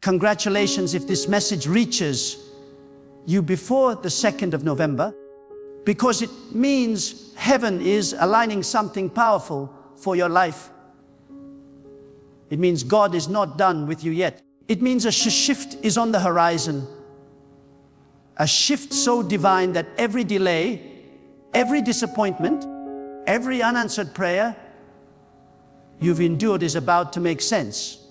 Congratulations if this message reaches you before the 2nd of November, because it means heaven is aligning something powerful for your life. It means God is not done with you yet. It means a shift is on the horizon. A shift so divine that every delay, every disappointment, every unanswered prayer you've endured is about to make sense.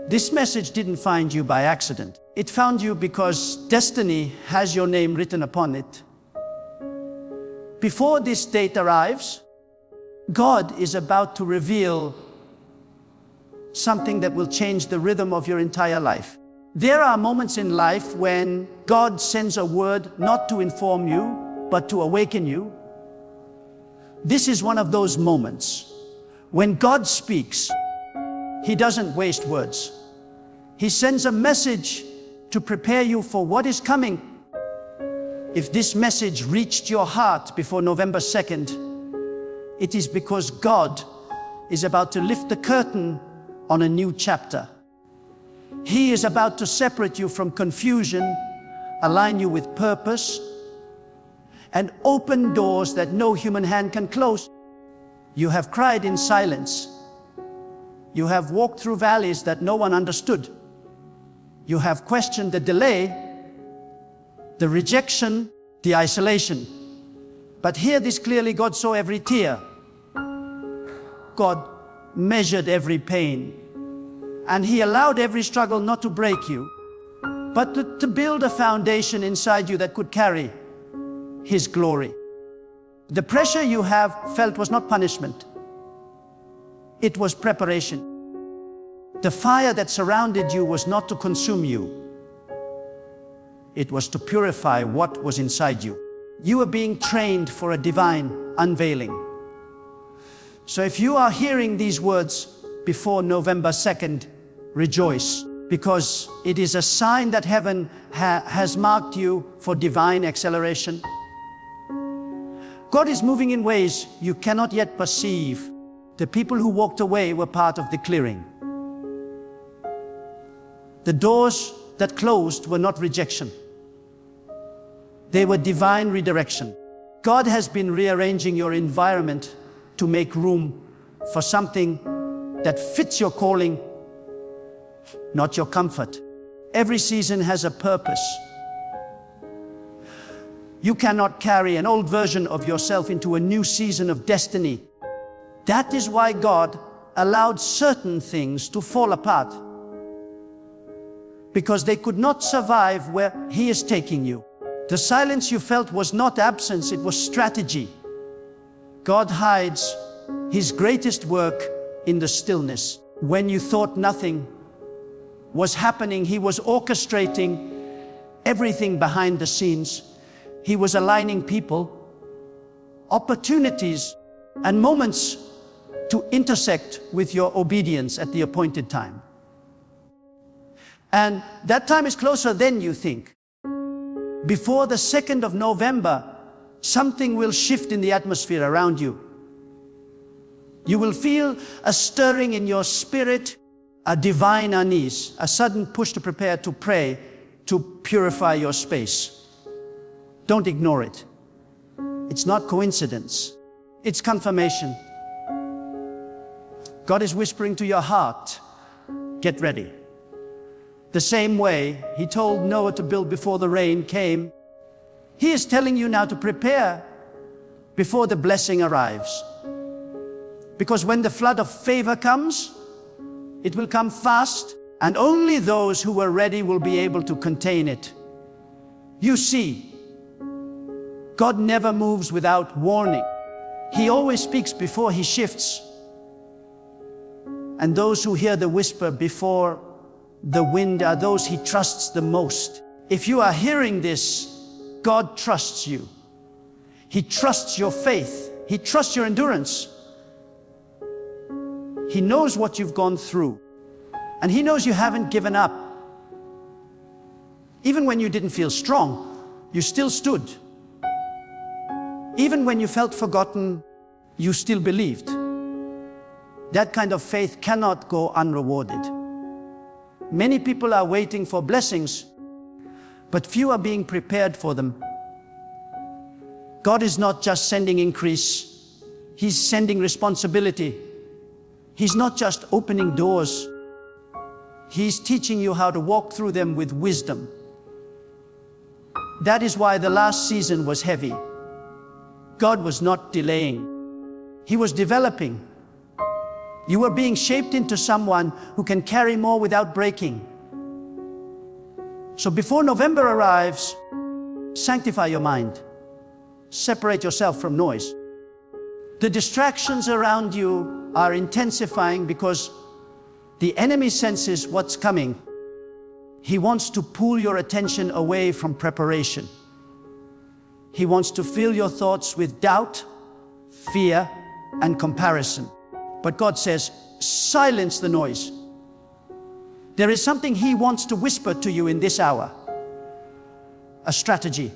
This message didn't find you by accident. It found you because destiny has your name written upon it. Before this date arrives, God is about to reveal something that will change the rhythm of your entire life. There are moments in life when God sends a word not to inform you, but to awaken you. This is one of those moments. When God speaks, He doesn't waste words. He sends a message to prepare you for what is coming. If this message reached your heart before November 2nd, it is because God is about to lift the curtain on a new chapter. He is about to separate you from confusion, align you with purpose, and open doors that no human hand can close. You have cried in silence. You have walked through valleys that no one understood. You have questioned the delay, the rejection, the isolation. But hear this clearly: God saw every tear. God measured every pain. And He allowed every struggle not to break you, but to build a foundation inside you that could carry His glory. The pressure you have felt was not punishment. It was preparation. The fire that surrounded you was not to consume you. It was to purify what was inside you. You were being trained for a divine unveiling. So if you are hearing these words before November 2nd, rejoice, because it is a sign that heaven has marked you for divine acceleration. God is moving in ways you cannot yet perceive. The people who walked away were part of the clearing. The doors that closed were not rejection. They were divine redirection. God has been rearranging your environment to make room for something that fits your calling, not your comfort. Every season has a purpose. You cannot carry an old version of yourself into a new season of destiny. That is why God allowed certain things to fall apart, because they could not survive where He is taking you. The silence you felt was not absence, it was strategy. God hides His greatest work in the stillness. When you thought nothing was happening, He was orchestrating everything behind the scenes. He was aligning people, opportunities, and moments to intersect with your obedience at the appointed time. And that time is closer than you think. Before the 2nd of November, something will shift in the atmosphere around you. You will feel a stirring in your spirit, a divine unease, a sudden push to prepare to pray, to purify your space. Don't ignore it. It's not coincidence. It's confirmation. God is whispering to your heart, get ready. The same way He told Noah to build before the rain came, He is telling you now to prepare before the blessing arrives. Because when the flood of favor comes, it will come fast, and only those who are ready will be able to contain it. You see, God never moves without warning. He always speaks before He shifts. And those who hear the whisper before the wind are those He trusts the most. If you are hearing this, God trusts you. He trusts your faith. He trusts your endurance. He knows what you've gone through. And He knows you haven't given up. Even when you didn't feel strong, you still stood. Even when you felt forgotten, you still believed. That kind of faith cannot go unrewarded. Many people are waiting for blessings, but few are being prepared for them. God is not just sending increase, He's sending responsibility. He's not just opening doors, He's teaching you how to walk through them with wisdom. That is why the last season was heavy. God was not delaying, He was developing. You were being shaped into someone who can carry more without breaking. So before November arrives, sanctify your mind. Separate yourself from noise. The distractions around you are intensifying because the enemy senses what's coming. He wants to pull your attention away from preparation. He wants to fill your thoughts with doubt, fear, and comparison. But God says, silence the noise. There is something He wants to whisper to you in this hour. A strategy,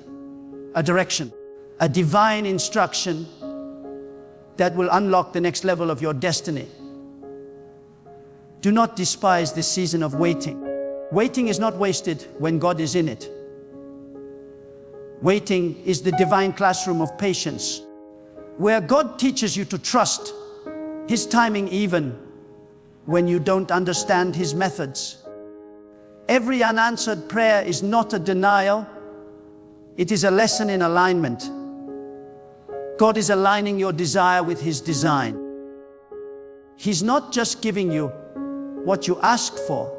a direction, a divine instruction that will unlock the next level of your destiny. Do not despise this season of waiting. Waiting is not wasted when God is in it. Waiting is the divine classroom of patience, where God teaches you to trust His timing even when you don't understand His methods. Every unanswered prayer is not a denial, it is a lesson in alignment. God is aligning your desire with His design. He's not just giving you what you ask for,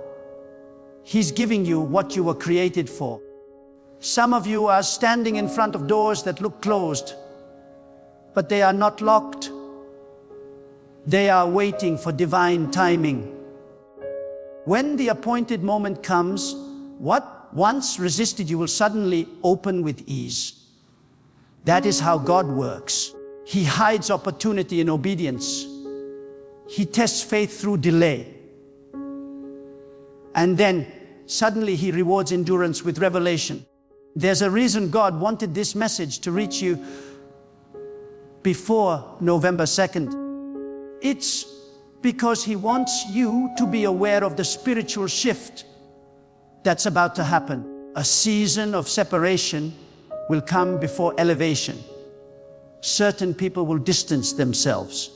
He's giving you what you were created for. Some of you are standing in front of doors that look closed, but they are not locked. They are waiting for divine timing. When the appointed moment comes, what once resisted you will suddenly open with ease. That is how God works. He hides opportunity in obedience. He tests faith through delay. And then suddenly He rewards endurance with revelation. There's a reason God wanted this message to reach you before November 2nd. It's because He wants you to be aware of the spiritual shift that's about to happen. A season of separation will come before elevation. Certain people will distance themselves.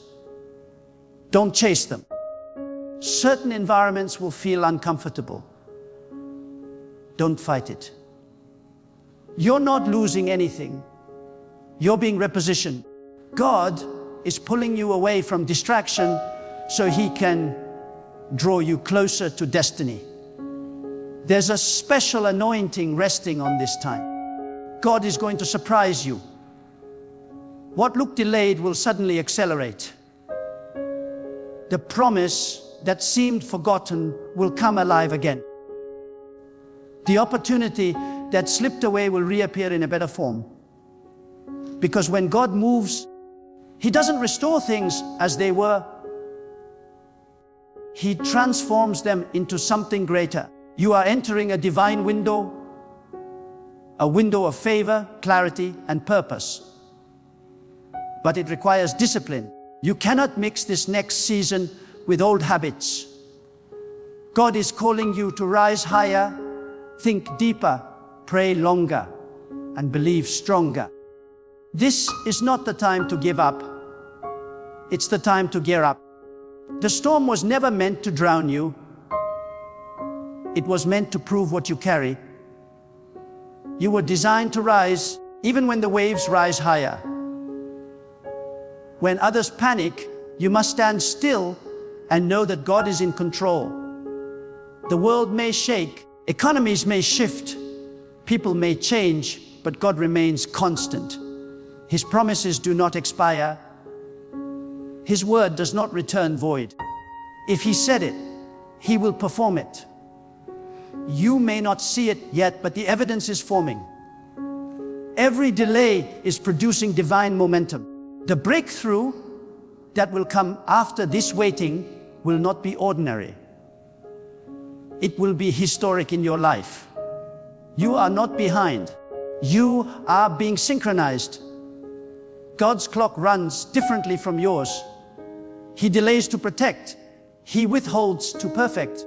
Don't chase them. Certain environments will feel uncomfortable. Don't fight it. You're not losing anything. You're being repositioned. God is pulling you away from distraction so He can draw you closer to destiny. There's a special anointing resting on this time. God is going to surprise you. What looked delayed will suddenly accelerate. The promise that seemed forgotten will come alive again. The opportunity that slipped away will reappear in a better form. Because when God moves, He doesn't restore things as they were. He transforms them into something greater. You are entering a divine window, a window of favor, clarity, and purpose. But it requires discipline. You cannot mix this next season with old habits. God is calling you to rise higher, think deeper, pray longer, and believe stronger. This is not the time to give up. It's the time to gear up. The storm was never meant to drown you. It was meant to prove what you carry. You were designed to rise, even when the waves rise higher. When others panic, you must stand still and know that God is in control. The world may shake, economies may shift, people may change, but God remains constant. His promises do not expire. His word does not return void. If He said it, He will perform it. You may not see it yet, but the evidence is forming. Every delay is producing divine momentum. The breakthrough that will come after this waiting will not be ordinary. It will be historic in your life. You are not behind. You are being synchronized. God's clock runs differently from yours. He delays to protect. He withholds to perfect.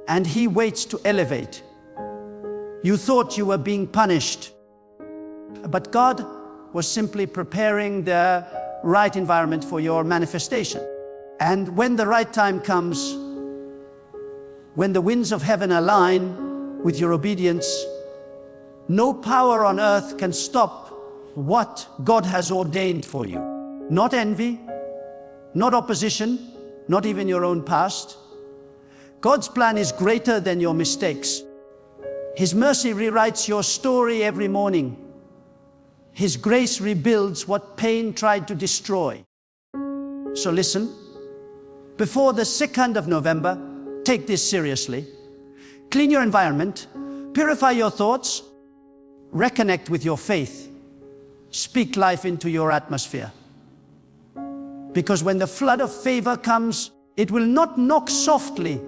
and He waits to elevate. You thought you were being punished, but God was simply preparing the right environment for your manifestation. And when the right time comes, when the winds of heaven align with your obedience, no power on earth can stop what God has ordained for you. Not envy, not opposition, not even your own past. God's plan is greater than your mistakes. His mercy rewrites your story every morning. His grace rebuilds what pain tried to destroy. So listen, before the 2nd of November, take this seriously. Clean your environment, purify your thoughts, reconnect with your faith. Speak life into your atmosphere. Because when the flood of favor comes, it will not knock softly.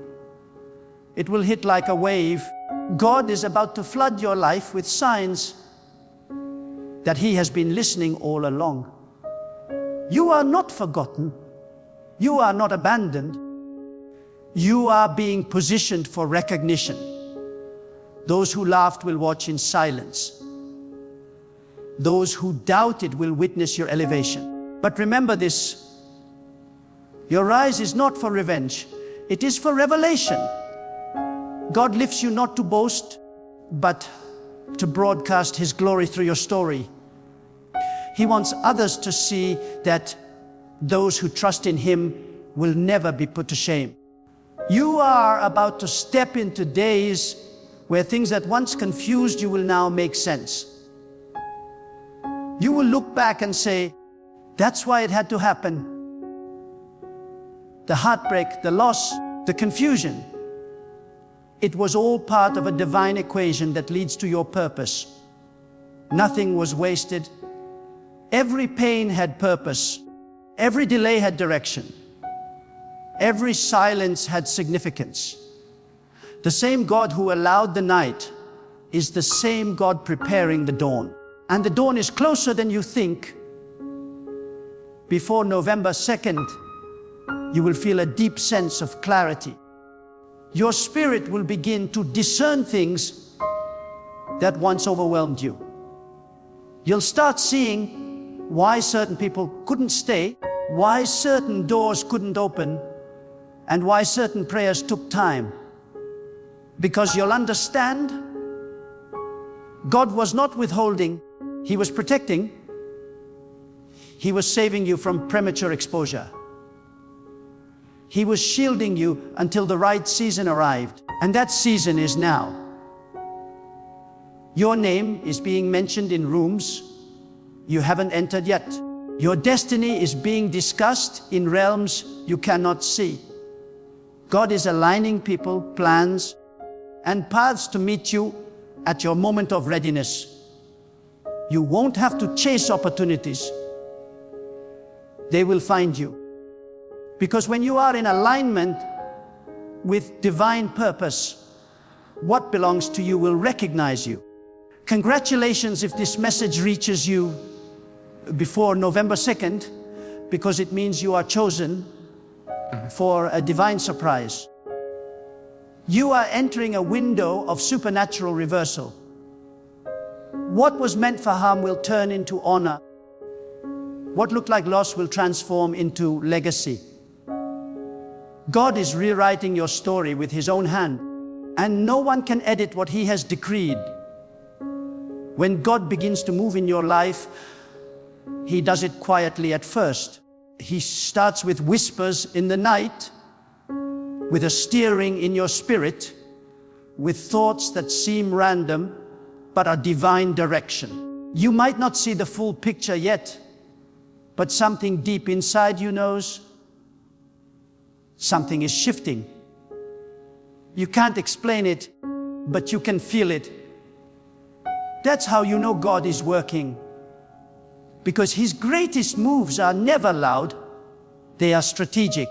It will hit like a wave. God is about to flood your life with signs that He has been listening all along. You are not forgotten. You are not abandoned. You are being positioned for recognition. Those who laughed will watch in silence. Those who doubted will witness your elevation. But remember this, your rise is not for revenge, it is for revelation. God lifts you not to boast, but to broadcast His glory through your story. He wants others to see that those who trust in Him will never be put to shame. You are about to step into days where things that once confused you will now make sense. You will look back and say, that's why it had to happen. The heartbreak, the loss, the confusion, it was all part of a divine equation that leads to your purpose. Nothing was wasted. Every pain had purpose. Every delay had direction. Every silence had significance. The same God who allowed the night is the same God preparing the dawn. And the dawn is closer than you think. Before November 2nd, you will feel a deep sense of clarity. Your spirit will begin to discern things that once overwhelmed you. You'll start seeing why certain people couldn't stay, why certain doors couldn't open, and why certain prayers took time. Because you'll understand, God was not withholding, He was protecting. He was saving you from premature exposure. He was shielding you until the right season arrived, and that season is now. Your name is being mentioned in rooms you haven't entered yet. Your destiny is being discussed in realms you cannot see. God is aligning people, plans, and paths to meet you at your moment of readiness. You won't have to chase opportunities. They will find you. Because when you are in alignment with divine purpose, what belongs to you will recognize you. Congratulations if this message reaches you before November 2nd, because it means you are chosen for a divine surprise. You are entering a window of supernatural reversal. What was meant for harm will turn into honor. What looked like loss will transform into legacy. God is rewriting your story with His own hand, and no one can edit what He has decreed. When God begins to move in your life, He does it quietly at first. He starts with whispers in the night, with a steering in your spirit, with thoughts that seem random, but are divine direction. You might not see the full picture yet, but something deep inside you knows something is shifting. You can't explain it, but you can feel it. That's how you know God is working. Because His greatest moves are never loud, they are strategic.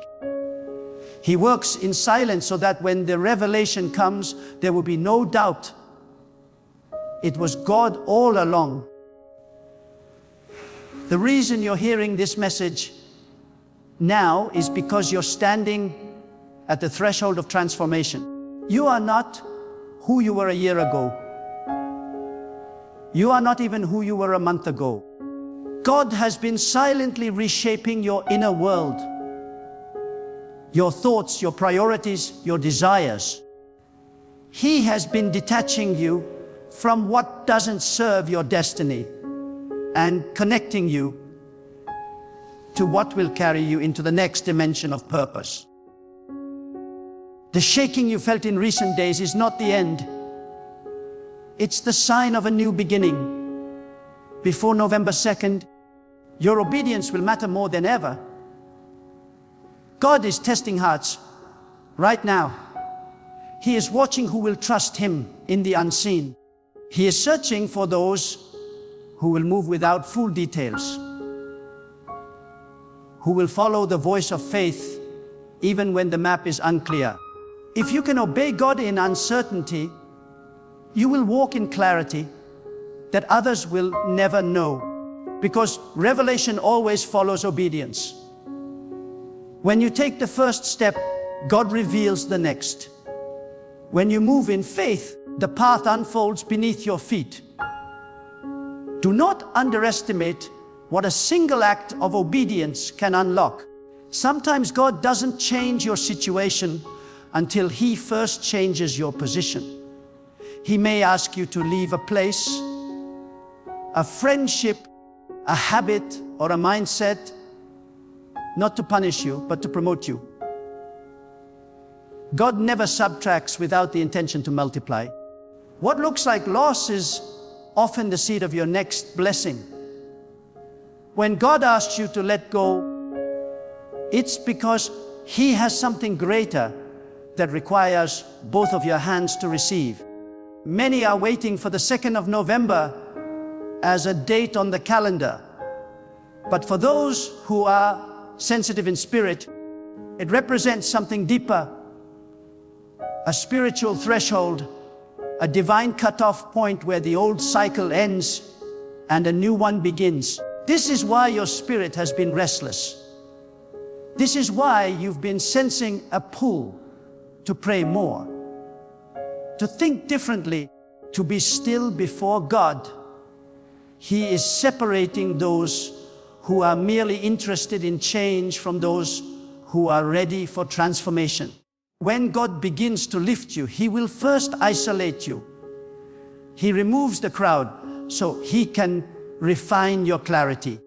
He works in silence so that when the revelation comes, there will be no doubt. It was God all along. The reason you're hearing this message now is because you're standing at the threshold of transformation. You are not who you were a year ago. You are not even who you were a month ago. God has been silently reshaping your inner world, your thoughts, your priorities, your desires. He has been detaching you from what doesn't serve your destiny and connecting you to what will carry you into the next dimension of purpose. The shaking you felt in recent days is not the end. It's the sign of a new beginning. Before November 2nd, your obedience will matter more than ever. God is testing hearts right now. He is watching who will trust Him in the unseen. He is searching for those who will move without full details, who will follow the voice of faith even when the map is unclear. If you can obey God in uncertainty, you will walk in clarity that others will never know, because revelation always follows obedience. When you take the first step, God reveals the next. When you move in faith, the path unfolds beneath your feet. Do not underestimate what a single act of obedience can unlock. Sometimes God doesn't change your situation until He first changes your position. He may ask you to leave a place, a friendship, a habit, or a mindset, not to punish you, but to promote you. God never subtracts without the intention to multiply. What looks like loss is often the seed of your next blessing. When God asks you to let go, it's because He has something greater that requires both of your hands to receive. Many are waiting for the 2nd of November as a date on the calendar. But for those who are sensitive in spirit, it represents something deeper, a spiritual threshold, a divine cutoff point where the old cycle ends and a new one begins. This is why your spirit has been restless. This is why you've been sensing a pull to pray more, to think differently, to be still before God. He is separating those who are merely interested in change from those who are ready for transformation. When God begins to lift you, He will first isolate you. He removes the crowd so He can refine your clarity.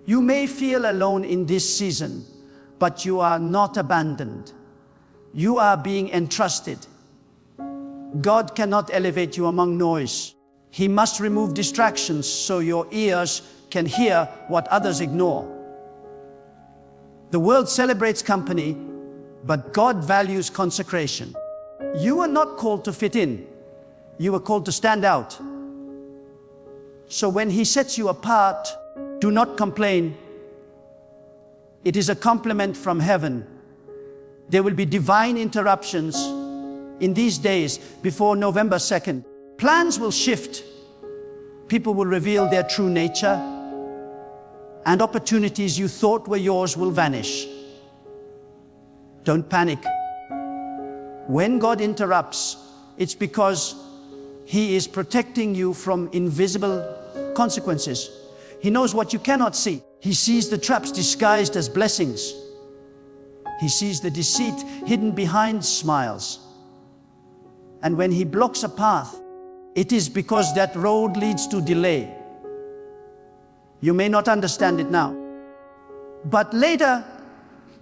You may feel alone in this season, but you are not abandoned. You are being entrusted. God cannot elevate you among noise. He must remove distractions so your ears can hear what others ignore. The world celebrates company, but God values consecration. You are not called to fit in. You are called to stand out. So when He sets you apart, do not complain. It is a compliment from heaven. There will be divine interruptions in these days before November 2nd. Plans will shift. People will reveal their true nature, and opportunities you thought were yours will vanish. Don't panic. When God interrupts, it's because He is protecting you from invisible consequences. He knows what you cannot see. He sees the traps disguised as blessings. He sees the deceit hidden behind smiles. And when He blocks a path, it is because that road leads to delay. You may not understand it now, but later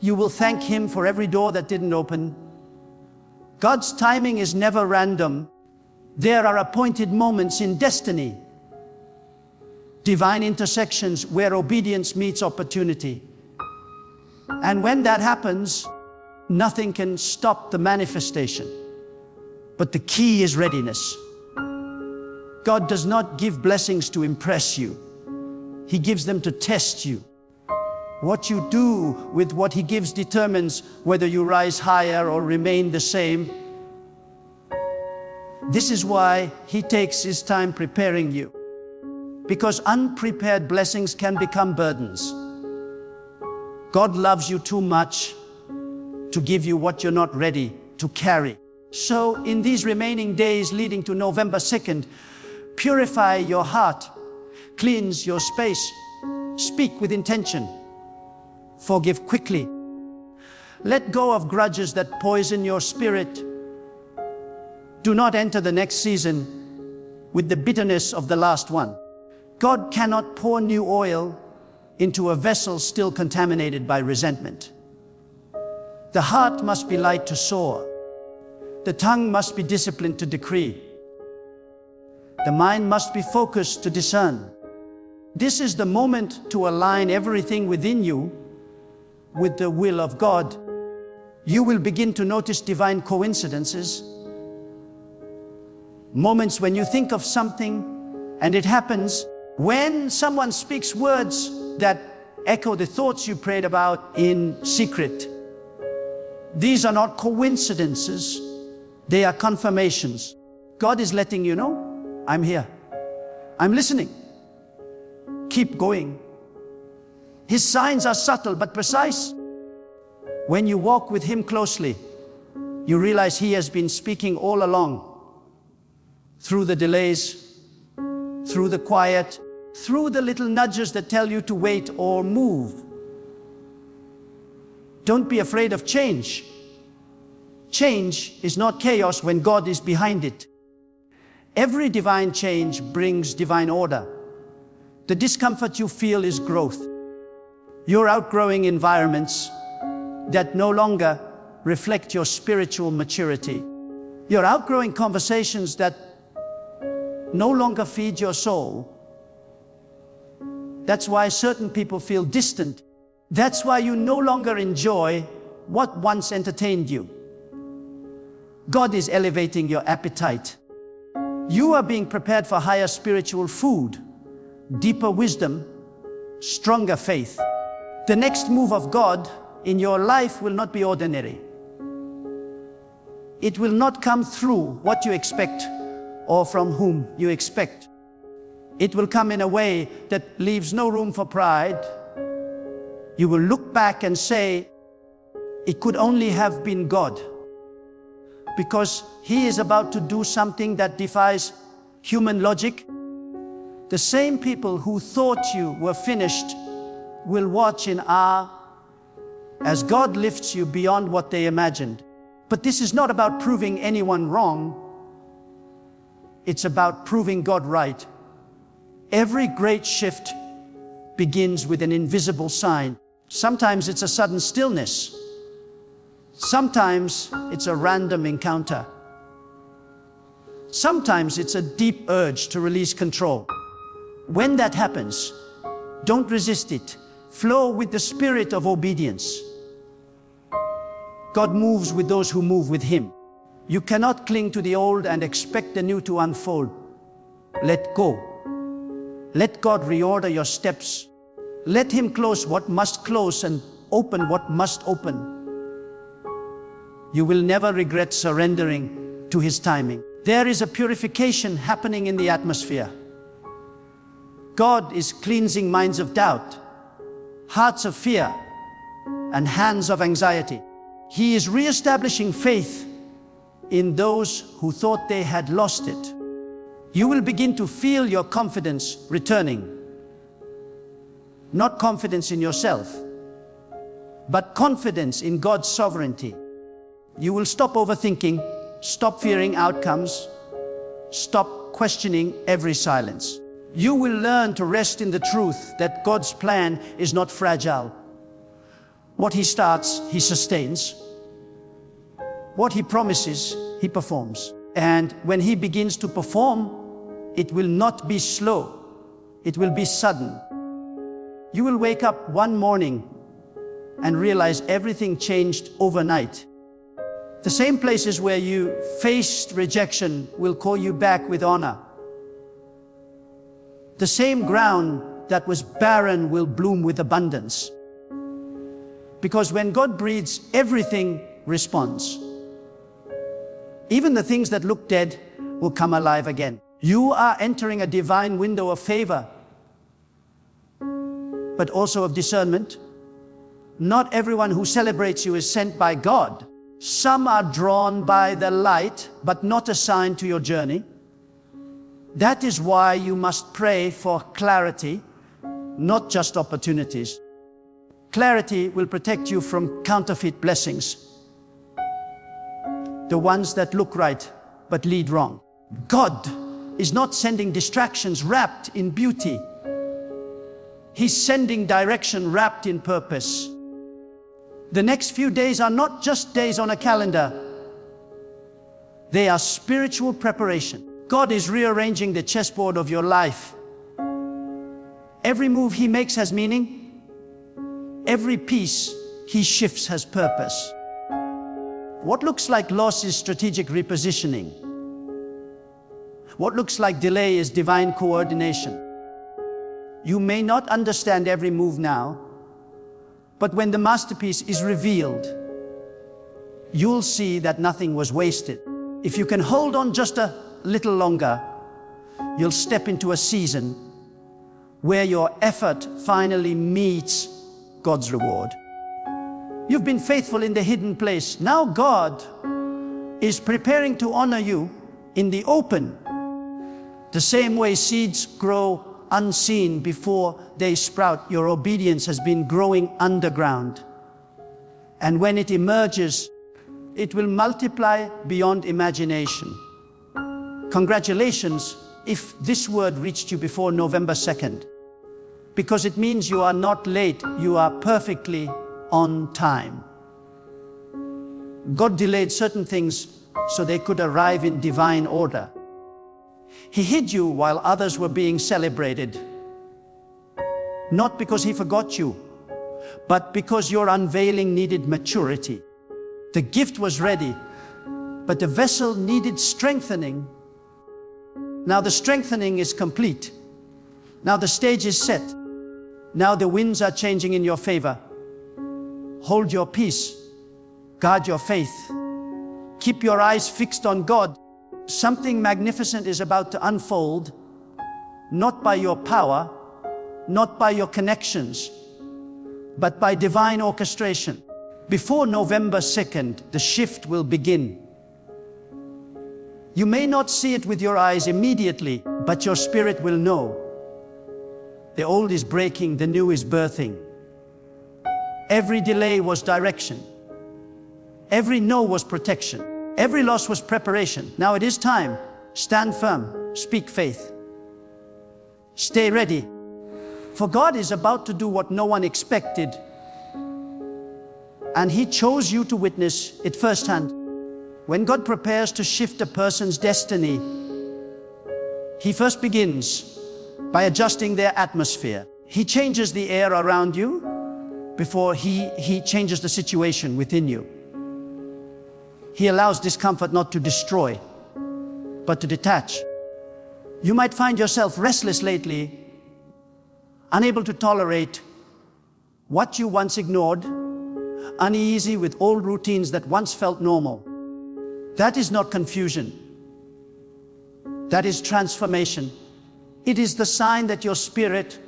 you will thank Him for every door that didn't open. God's timing is never random. There are appointed moments in destiny, divine intersections where obedience meets opportunity. And when that happens, nothing can stop the manifestation. But the key is readiness. God does not give blessings to impress you. He gives them to test you. What you do with what He gives determines whether you rise higher or remain the same. This is why He takes His time preparing you, because unprepared blessings can become burdens. God loves you too much to give you what you're not ready to carry. So in these remaining days leading to November 2nd, purify your heart, cleanse your space, speak with intention, forgive quickly. Let go of grudges that poison your spirit. Do not enter the next season with the bitterness of the last one. God cannot pour new oil into a vessel still contaminated by resentment. The heart must be light to soar. The tongue must be disciplined to decree. The mind must be focused to discern. This is the moment to align everything within you with the will of God. You will begin to notice divine coincidences. Moments when you think of something and it happens. When someone speaks words that echo the thoughts you prayed about in secret. These are not coincidences. They are confirmations. God is letting you know, I'm here. I'm listening. Keep going. His signs are subtle but precise. When you walk with Him closely, you realize He has been speaking all along. Through the delays, through the quiet, through the little nudges that tell you to wait or move. Don't be afraid of change. Change is not chaos when God is behind it. Every divine change brings divine order. The discomfort you feel is growth. You're outgrowing environments that no longer reflect your spiritual maturity. You're outgrowing conversations that no longer feed your soul. That's why certain people feel distant. That's why you no longer enjoy what once entertained you. God is elevating your appetite. You are being prepared for higher spiritual food, deeper wisdom, stronger faith. The next move of God in your life will not be ordinary. It will not come through what you expect or from whom you expect. It will come in a way that leaves no room for pride. You will look back and say, it could only have been God. Because He is about to do something that defies human logic. The same people who thought you were finished will watch in awe as God lifts you beyond what they imagined. But this is not about proving anyone wrong. It's about proving God right. Every great shift begins with an invisible sign. Sometimes it's a sudden stillness. Sometimes it's a random encounter. Sometimes it's a deep urge to release control. When that happens, don't resist it. Flow with the spirit of obedience. God moves with those who move with Him. You cannot cling to the old and expect the new to unfold. Let go. Let God reorder your steps. Let Him close what must close and open what must open. You will never regret surrendering to His timing. There is a purification happening in the atmosphere. God is cleansing minds of doubt, hearts of fear, and hands of anxiety. He is reestablishing faith in those who thought they had lost it. You will begin to feel your confidence returning. Not confidence in yourself, but confidence in God's sovereignty. You will stop overthinking, stop fearing outcomes, stop questioning every silence. You will learn to rest in the truth that God's plan is not fragile. What He starts, He sustains. What He promises, He performs. And when He begins to perform, it will not be slow. It will be sudden. You will wake up one morning and realize everything changed overnight. The same places where you faced rejection will call you back with honor. The same ground that was barren will bloom with abundance. Because when God breathes, everything responds. Even the things that look dead will come alive again. You are entering a divine window of favor, but also of discernment. Not everyone who celebrates you is sent by God. Some are drawn by the light, but not assigned to your journey. That is why you must pray for clarity, not just opportunities. Clarity will protect you from counterfeit blessings, the ones that look right but lead wrong. God is not sending distractions wrapped in beauty. He's sending direction wrapped in purpose. The next few days are not just days on a calendar. They are spiritual preparation. God is rearranging the chessboard of your life. Every move He makes has meaning. Every piece He shifts has purpose. What looks like loss is strategic repositioning. What looks like delay is divine coordination. You may not understand every move now, but when the masterpiece is revealed, you'll see that nothing was wasted. If you can hold on just a little longer, you'll step into a season where your effort finally meets God's reward. You've been faithful in the hidden place. Now God is preparing to honor you in the open. The same way seeds grow unseen before they sprout, your obedience has been growing underground. And when it emerges, it will multiply beyond imagination. Congratulations if this word reached you before November 2nd, because it means you are not late, you are perfectly on time. God delayed certain things so they could arrive in divine order. He hid you while others were being celebrated. Not because He forgot you, but because your unveiling needed maturity. The gift was ready, but the vessel needed strengthening. Now the strengthening is complete. Now the stage is set. Now the winds are changing in your favor. Hold your peace. Guard your faith. Keep your eyes fixed on God. Something magnificent is about to unfold, not by your power, not by your connections, but by divine orchestration. Before November 2nd, the shift will begin. You may not see it with your eyes immediately, but your spirit will know. The old is breaking, the new is birthing. Every delay was direction. Every no was protection. Every loss was preparation. Now it is time. Stand firm. Speak faith. Stay ready. For God is about to do what no one expected, and He chose you to witness it firsthand. When God prepares to shift a person's destiny, He first begins by adjusting their atmosphere. He changes the air around you before He changes the situation within you. He allows discomfort not to destroy, but to detach. You might find yourself restless lately, unable to tolerate what you once ignored, uneasy with old routines that once felt normal. That is not confusion. That is transformation. It is the sign that your spirit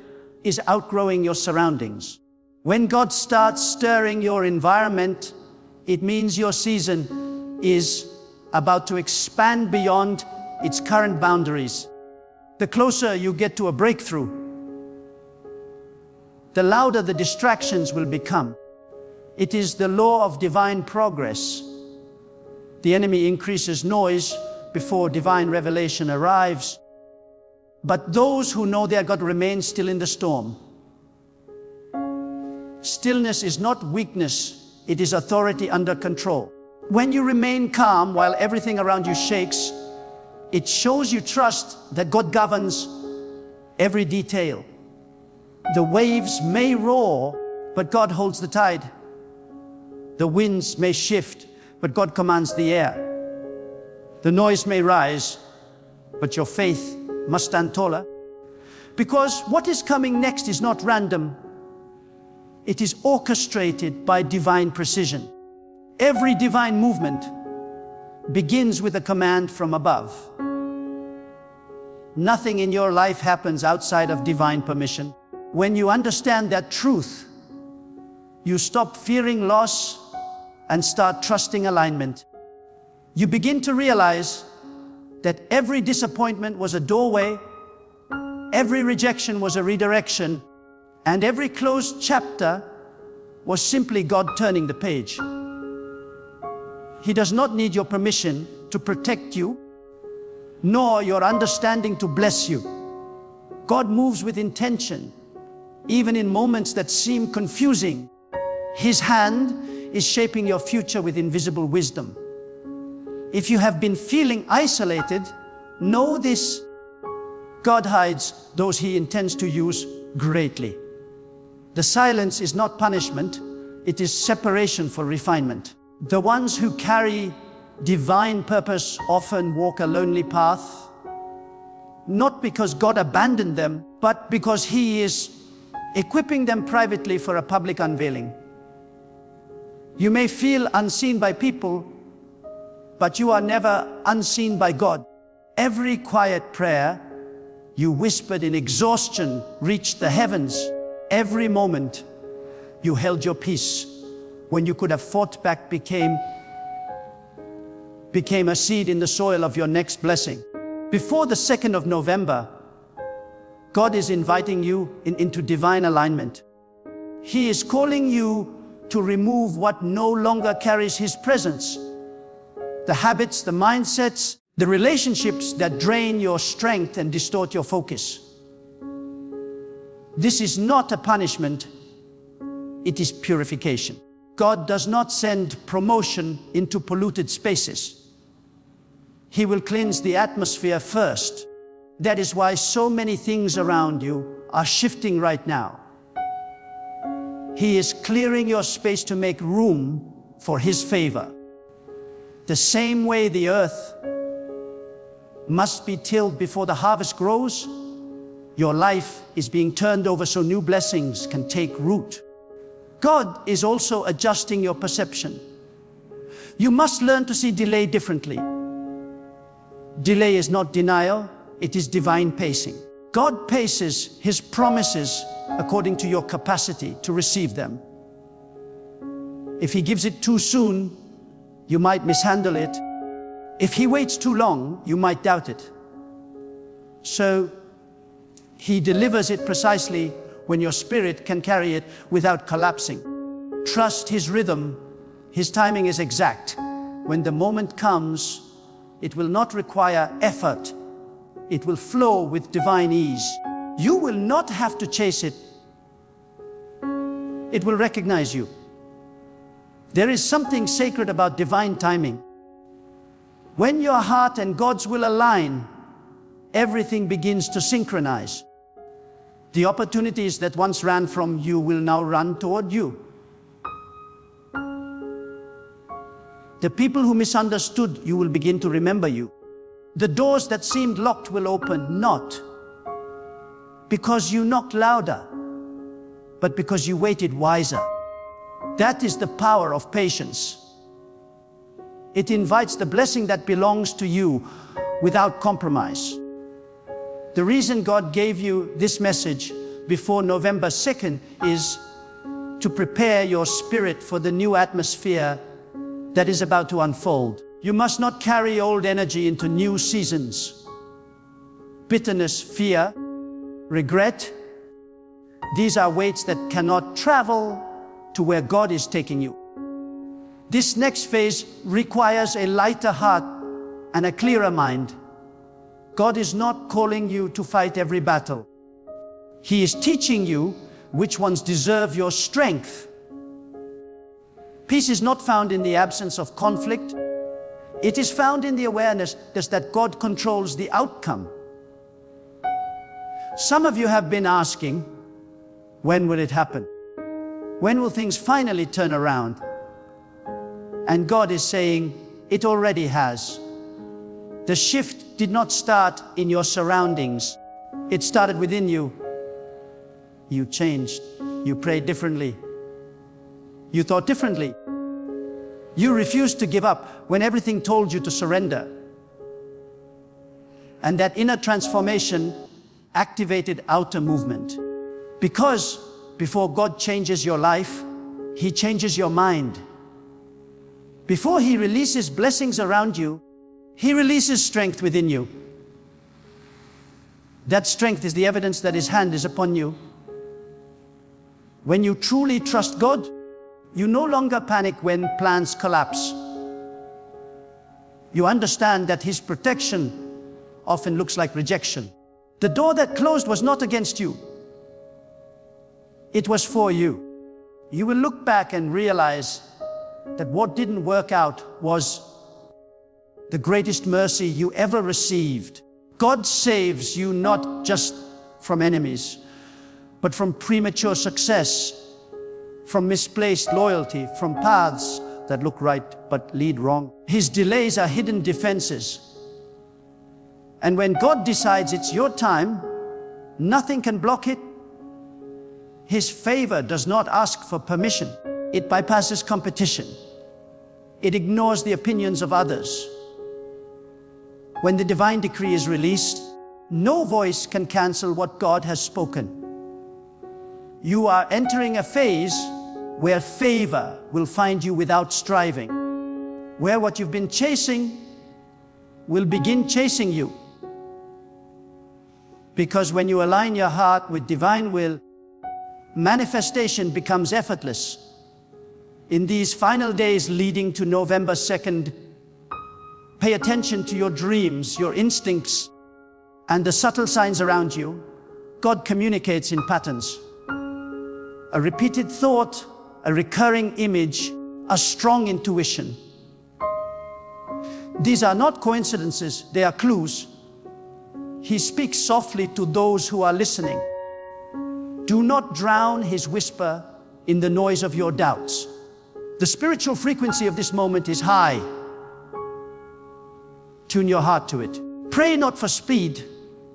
is outgrowing your surroundings. When God starts stirring your environment, it means your season is about to expand beyond its current boundaries. The closer you get to a breakthrough, the louder the distractions will become. It is the law of divine progress. The enemy increases noise before divine revelation arrives. But those who know their God remain still in the storm. Stillness is not weakness, it is authority under control. When you remain calm while everything around you shakes, it shows you trust that God governs every detail. The waves may roar, but God holds the tide. The winds may shift, but God commands the air. The noise may rise, but your faith must stand taller. Because what is coming next is not random. It is orchestrated by divine precision. Every divine movement begins with a command from above. Nothing in your life happens outside of divine permission. When you understand that truth, you stop fearing loss and start trusting alignment. You begin to realize that every disappointment was a doorway, every rejection was a redirection, and every closed chapter was simply God turning the page. He does not need your permission to protect you, nor your understanding to bless you. God moves with intention, even in moments that seem confusing. His hand is shaping your future with invisible wisdom. If you have been feeling isolated, know this: God hides those He intends to use greatly. The silence is not punishment, it is separation for refinement. The ones who carry divine purpose often walk a lonely path, not because God abandoned them, but because He is equipping them privately for a public unveiling. You may feel unseen by people, but you are never unseen by God. Every quiet prayer you whispered in exhaustion reached the heavens. Every moment you held your peace when you could have fought back became a seed in the soil of your next blessing. Before the 2nd of November, God is inviting you into divine alignment. He is calling you to remove what no longer carries His presence. The habits, the mindsets, the relationships that drain your strength and distort your focus. This is not a punishment, it is purification. God does not send promotion into polluted spaces. He will cleanse the atmosphere first. That is why so many things around you are shifting right now. He is clearing your space to make room for His favor. The same way the earth must be tilled before the harvest grows, your life is being turned over so new blessings can take root. God is also adjusting your perception. You must learn to see delay differently. Delay is not denial, it is divine pacing. God paces His promises according to your capacity to receive them. If He gives it too soon, you might mishandle it. If He waits too long, you might doubt it. So He delivers it precisely when your spirit can carry it without collapsing. Trust His rhythm. His timing is exact. When the moment comes, it will not require effort. It will flow with divine ease. You will not have to chase it. It will recognize you. There is something sacred about divine timing. When your heart and God's will align, everything begins to synchronize. The opportunities that once ran from you will now run toward you. The people who misunderstood you will begin to remember you. The doors that seemed locked will open, not because you knocked louder, but because you waited wiser. That is the power of patience. It invites the blessing that belongs to you without compromise. The reason God gave you this message before November 2nd is to prepare your spirit for the new atmosphere that is about to unfold. You must not carry old energy into new seasons. Bitterness, fear, regret, these are weights that cannot travel to where God is taking you. This next phase requires a lighter heart and a clearer mind. God is not calling you to fight every battle. He is teaching you which ones deserve your strength. Peace is not found in the absence of conflict. It is found in the awareness that God controls the outcome. Some of you have been asking, when will it happen? When will things finally turn around? And God is saying, it already has. The shift did not start in your surroundings. It started within you. You changed. You prayed differently. You thought differently. You refused to give up when everything told you to surrender. And that inner transformation activated outer movement. Because before God changes your life, He changes your mind. Before He releases blessings around you, He releases strength within you. That strength is the evidence that His hand is upon you. When you truly trust God, you no longer panic when plans collapse. You understand that His protection often looks like rejection. The door that closed was not against you. It was for you. You will look back and realize that what didn't work out was the greatest mercy you ever received. God saves you not just from enemies, but from premature success, from misplaced loyalty, from paths that look right but lead wrong. His delays are hidden defenses. And when God decides it's your time, nothing can block it. His favor does not ask for permission. It bypasses competition. It ignores the opinions of others. When the divine decree is released, no voice can cancel what God has spoken. You are entering a phase where favor will find you without striving, where what you've been chasing will begin chasing you. Because when you align your heart with divine will, manifestation becomes effortless. In these final days leading to November 2nd, pay attention to your dreams, your instincts, and the subtle signs around you. God communicates in patterns. A repeated thought, a recurring image, a strong intuition. These are not coincidences, they are clues. He speaks softly to those who are listening. Do not drown His whisper in the noise of your doubts. The spiritual frequency of this moment is high. Tune your heart to it. Pray not for speed,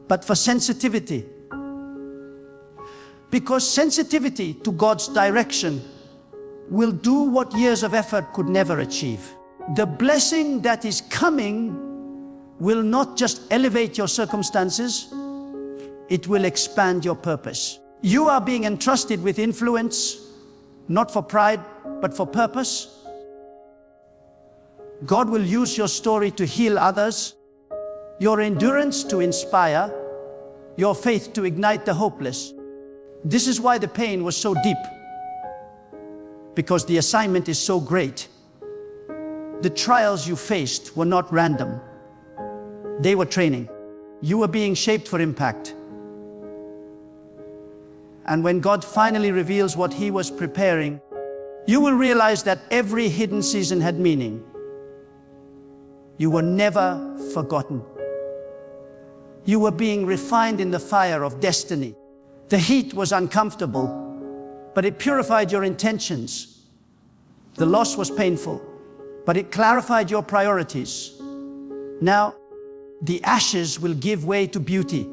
but for sensitivity. Because sensitivity to God's direction will do what years of effort could never achieve. The blessing that is coming will not just elevate your circumstances, it will expand your purpose. You are being entrusted with influence, not for pride, but for purpose. God will use your story to heal others, your endurance to inspire, your faith to ignite the hopeless. This is why the pain was so deep, because the assignment is so great. The trials you faced were not random. They were training. You were being shaped for impact. And when God finally reveals what He was preparing, you will realize that every hidden season had meaning. You were never forgotten. You were being refined in the fire of destiny. The heat was uncomfortable, but it purified your intentions. The loss was painful, but it clarified your priorities. Now, the ashes will give way to beauty.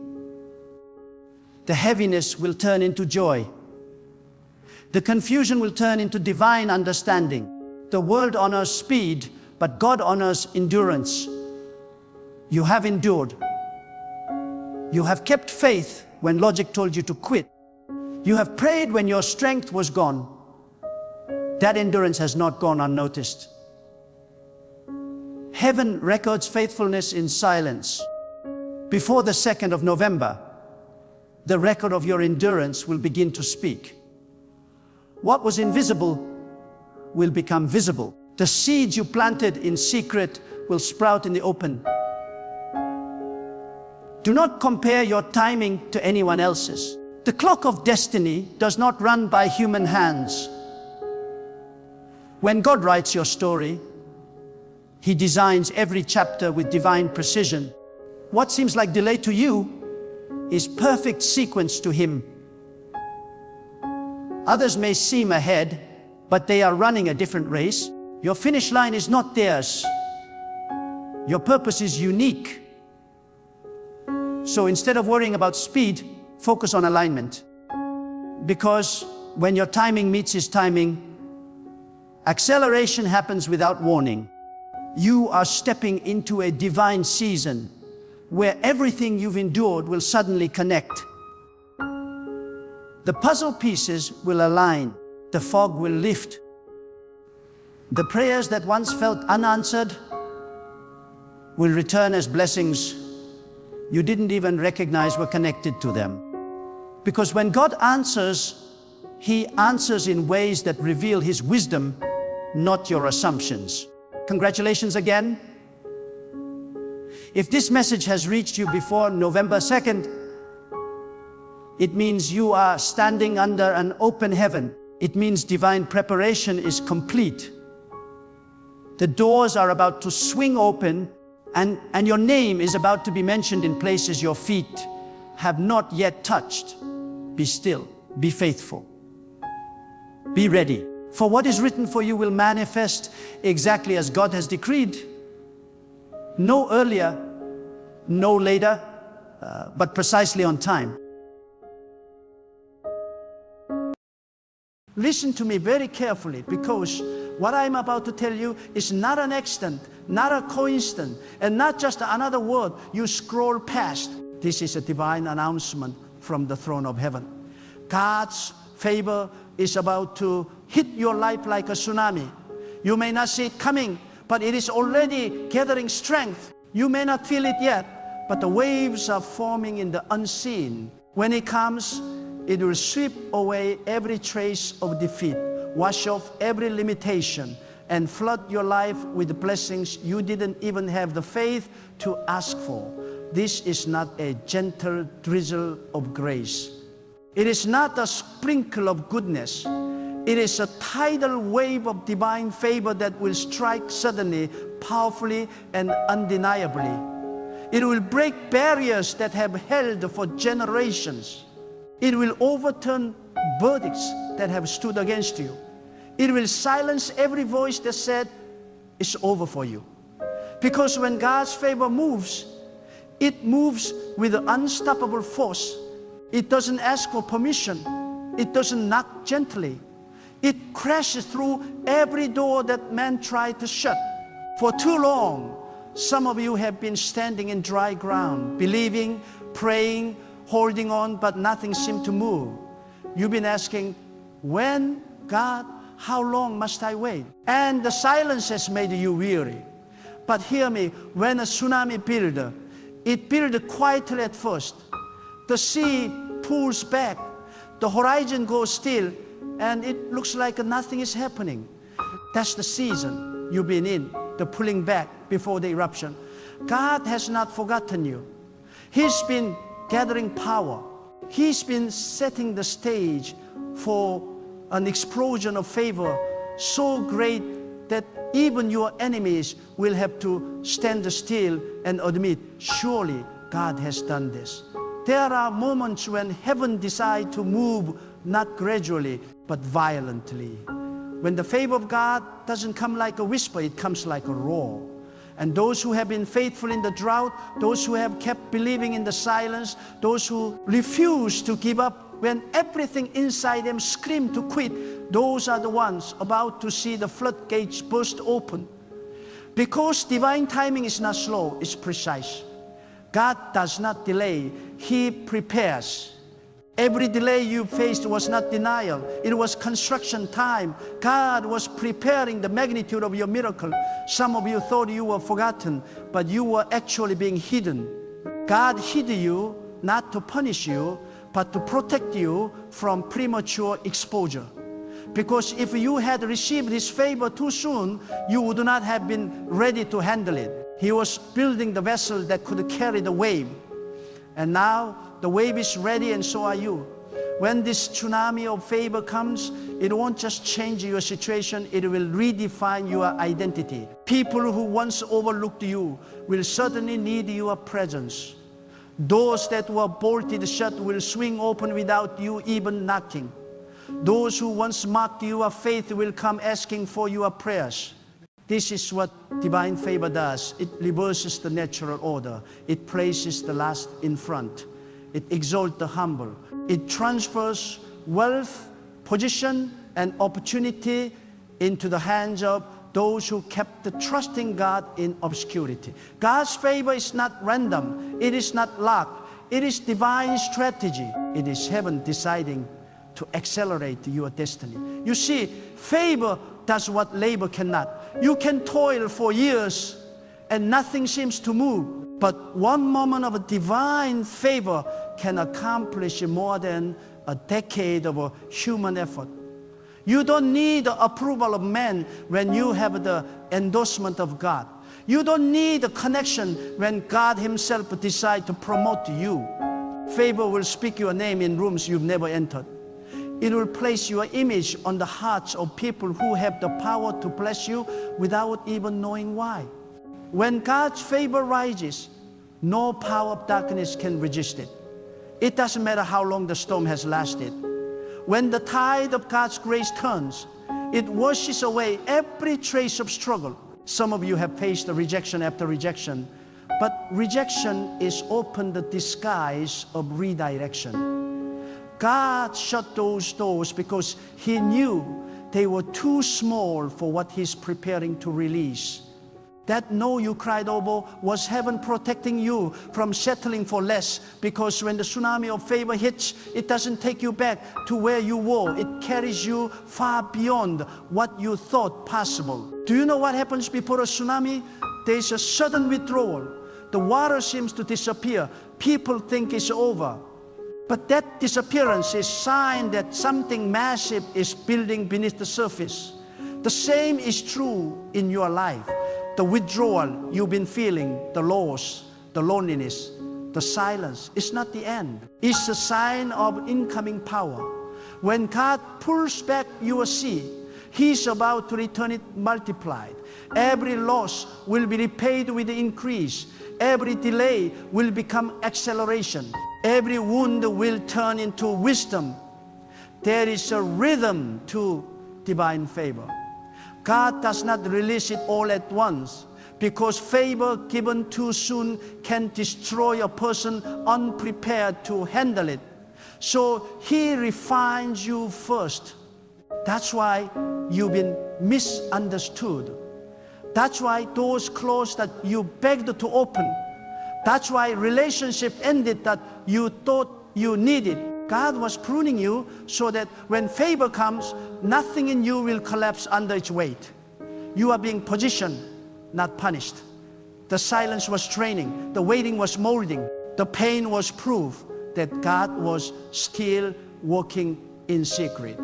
The heaviness will turn into joy. The confusion will turn into divine understanding. The world honors speed, but God honors endurance. You have endured. You have kept faith when logic told you to quit. You have prayed when your strength was gone. That endurance has not gone unnoticed. Heaven records faithfulness in silence. Before the 2nd of November, the record of your endurance will begin to speak. What was invisible will become visible. The seeds you planted in secret will sprout in the open. Do not compare your timing to anyone else's. The clock of destiny does not run by human hands. When God writes your story, He designs every chapter with divine precision. What seems like delay to you is perfect sequence to Him. Others may seem ahead, but they are running a different race. Your finish line is not theirs. Your purpose is unique. So instead of worrying about speed, focus on alignment. Because when your timing meets His timing, acceleration happens without warning. You are stepping into a divine season where everything you've endured will suddenly connect. The puzzle pieces will align. The fog will lift. The prayers that once felt unanswered will return as blessings you didn't even recognize were connected to them. Because when God answers, He answers in ways that reveal His wisdom, not your assumptions. Congratulations again. If this message has reached you before November 2nd, it means you are standing under an open heaven. It means divine preparation is complete. The doors are about to swing open, and your name is about to be mentioned in places your feet have not yet touched. Be still, be faithful, be ready. For what is written for you will manifest exactly as God has decreed. No earlier, no later, but precisely on time. Listen to me very carefully, because what I'm about to tell you is not an accident, not a coincidence, and not just another word you scroll past. This is a divine announcement from the throne of heaven. God's favor is about to hit your life like a tsunami. You may not see it coming, but it is already gathering strength. You may not feel it yet, but the waves are forming in the unseen. When it comes, it will sweep away every trace of defeat, wash off every limitation, and flood your life with blessings you didn't even have the faith to ask for. This is not a gentle drizzle of grace. It is not a sprinkle of goodness. It is a tidal wave of divine favor that will strike suddenly, powerfully, and undeniably. It will break barriers that have held for generations. It will overturn verdicts that have stood against you. It will silence every voice that said, it's over for you. Because when God's favor moves, it moves with an unstoppable force. It doesn't ask for permission. It doesn't knock gently. It crashes through every door that man tried to shut. For too long, some of you have been standing in dry ground, believing, praying, holding on, but nothing seemed to move. You've been asking, when, God, how long must I wait? And the silence has made you weary. But hear me, when a tsunami builds, it builds quietly at first. The sea pulls back, the horizon goes still, and it looks like nothing is happening. That's the season you've been in, the pulling back before the eruption. God has not forgotten you. He's been gathering power. He's been setting the stage for an explosion of favor so great that even your enemies will have to stand still and admit, surely God has done this. There are moments when heaven decides to move not gradually, but violently. When the favor of God doesn't come like a whisper, it comes like a roar. And those who have been faithful in the drought, those who have kept believing in the silence, those who refuse to give up when everything inside them screamed to quit, those are the ones about to see the floodgates burst open. Because divine timing is not slow, it's precise. God does not delay, He prepares. Every delay you faced was not denial. It was construction time. God was preparing the magnitude of your miracle. Some of you thought you were forgotten, but you were actually being hidden. God hid you not to punish you, but to protect you from premature exposure. Because if you had received His favor too soon, you would not have been ready to handle it. He was building the vessel that could carry the wave. And now the wave is ready, and so are you. When this tsunami of favor comes, it won't just change your situation, it will redefine your identity. People who once overlooked you will certainly need your presence. Doors that were bolted shut will swing open without you even knocking. Those who once mocked your faith will come asking for your prayers. This is what divine favor does. It reverses the natural order. It places the last in front. It exalts the humble. It transfers wealth, position, and opportunity into the hands of those who kept trusting God in obscurity. God's favor is not random. It is not luck. It is divine strategy. It is heaven deciding to accelerate your destiny. You see, favor does what labor cannot. You can toil for years and nothing seems to move. But one moment of a divine favor can accomplish more than a decade of a human effort. You don't need the approval of man when you have the endorsement of God. You don't need a connection when God Himself decides to promote you. Favor will speak your name in rooms you've never entered. It will place your image on the hearts of people who have the power to bless you without even knowing why. When God's favor rises, no power of darkness can resist it. It doesn't matter how long the storm has lasted. When the tide of God's grace turns, it washes away every trace of struggle. Some of you have faced the rejection after rejection, but rejection is often the disguise of redirection. God shut those doors because He knew they were too small for what He's preparing to release. That no you cried over was heaven protecting you from settling for less, because when the tsunami of favor hits, it doesn't take you back to where you were. It carries you far beyond what you thought possible. Do you know what happens before a tsunami? There's a sudden withdrawal. The water seems to disappear. People think it's over. But that disappearance is a sign that something massive is building beneath the surface. The same is true in your life. The withdrawal you've been feeling, the loss, the loneliness, the silence, it's not the end. It's a sign of incoming power. When God pulls back your seed, He's about to return it multiplied. Every loss will be repaid with the increase. Every delay will become acceleration. Every wound will turn into wisdom. There is a rhythm to divine favor. God does not release it all at once, because favor given too soon can destroy a person unprepared to handle it. So He refines you first. That's why you've been misunderstood. That's why doors closed that you begged to open. That's why relationship ended that you thought you needed. God was pruning you so that when favor comes, nothing in you will collapse under its weight. You are being positioned, not punished. The silence was training. The waiting was molding. The pain was proof that God was still working in secret.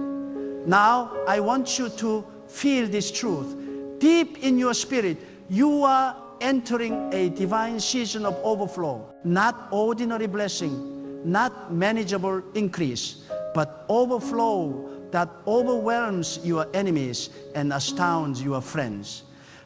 Now, I want you to feel this truth. Deep in your spirit, you are entering a divine season of overflow. Not ordinary blessing, not manageable increase, but overflow that overwhelms your enemies and astounds your friends.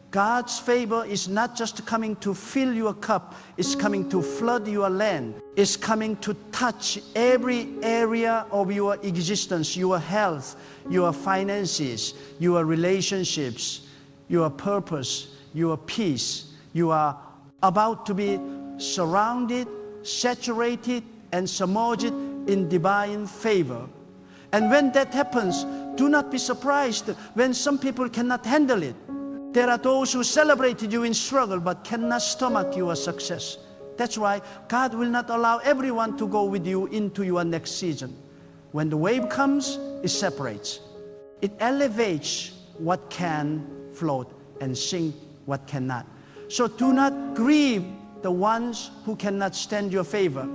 God's favor is not just coming to fill your cup, it's coming to flood your land. It's coming to touch every area of your existence, your health, your finances, your relationships, your purpose, your peace. You are about to be surrounded, saturated, and submerged in divine favor. And when that happens, do not be surprised when some people cannot handle it. There are those who celebrated you in struggle but cannot stomach your success. That's why God will not allow everyone to go with you into your next season. When the wave comes, it separates. It elevates what can float and sink what cannot. So do not grieve the ones who cannot stand your favor.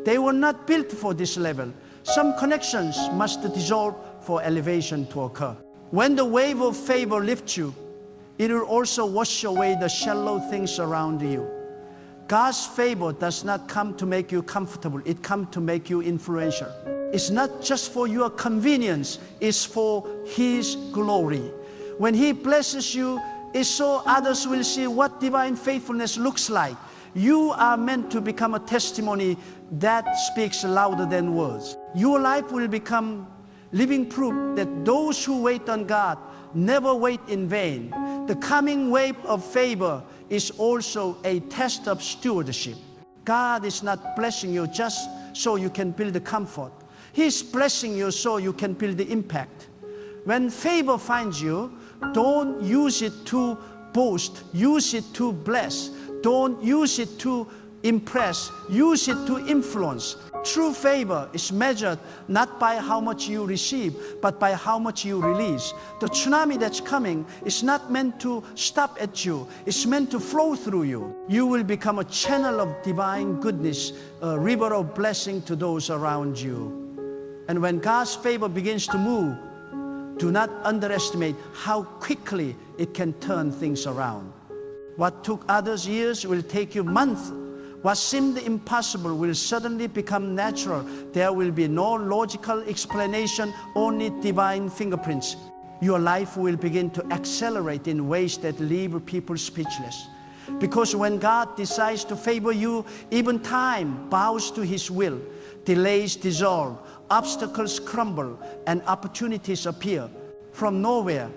They were not built for this level. Some connections must dissolve for elevation to occur. When the wave of favor lifts you, it will also wash away the shallow things around you. God's favor does not come to make you comfortable. It comes to make you influential. It's not just for your convenience. It's for His glory. When He blesses you, it's so others will see what divine faithfulness looks like. You are meant to become a testimony that speaks louder than words. Your life will become living proof that those who wait on God never wait in vain. The coming wave of favor is also a test of stewardship. God is not blessing you just so you can build the comfort. He's blessing you so you can build the impact. When favor finds you, don't use it to boast. Use it to bless. Don't use it to impress. Use it to influence. True favor is measured not by how much you receive, but by how much you release. The tsunami that's coming is not meant to stop at you. It's meant to flow through you. You will become a channel of divine goodness, a river of blessing to those around you. And when God's favor begins to move, do not underestimate how quickly it can turn things around. What took others years will take you months. What seemed impossible will suddenly become natural. There will be no logical explanation, only divine fingerprints. Your life will begin to accelerate in ways that leave people speechless. Because when God decides to favor you, even time bows to His will. Delays dissolve, obstacles crumble, and opportunities appear from nowhere.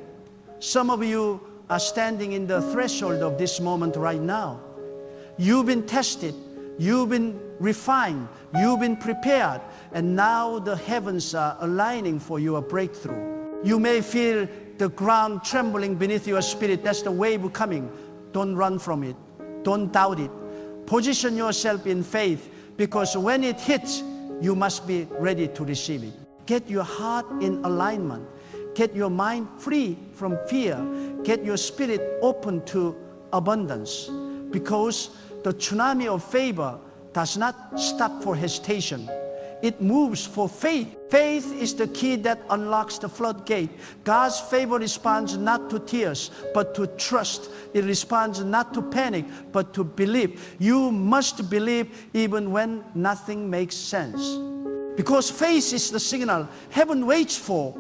Some of you are standing in the threshold of this moment right now. You've been tested, you've been refined, you've been prepared, and now the heavens are aligning for your breakthrough. You may feel the ground trembling beneath your spirit. That's the wave coming. Don't run from it. Don't doubt it. Position yourself in faith, because when it hits, you must be ready to receive it. Get your heart in alignment. Get your mind free from fear. Get your spirit open to abundance, because the tsunami of favor does not stop for hesitation. It moves for faith. Faith is the key that unlocks the floodgate. God's favor responds not to tears, but to trust. It responds not to panic, but to belief. You must believe even when nothing makes sense. Because faith is the signal heaven waits for.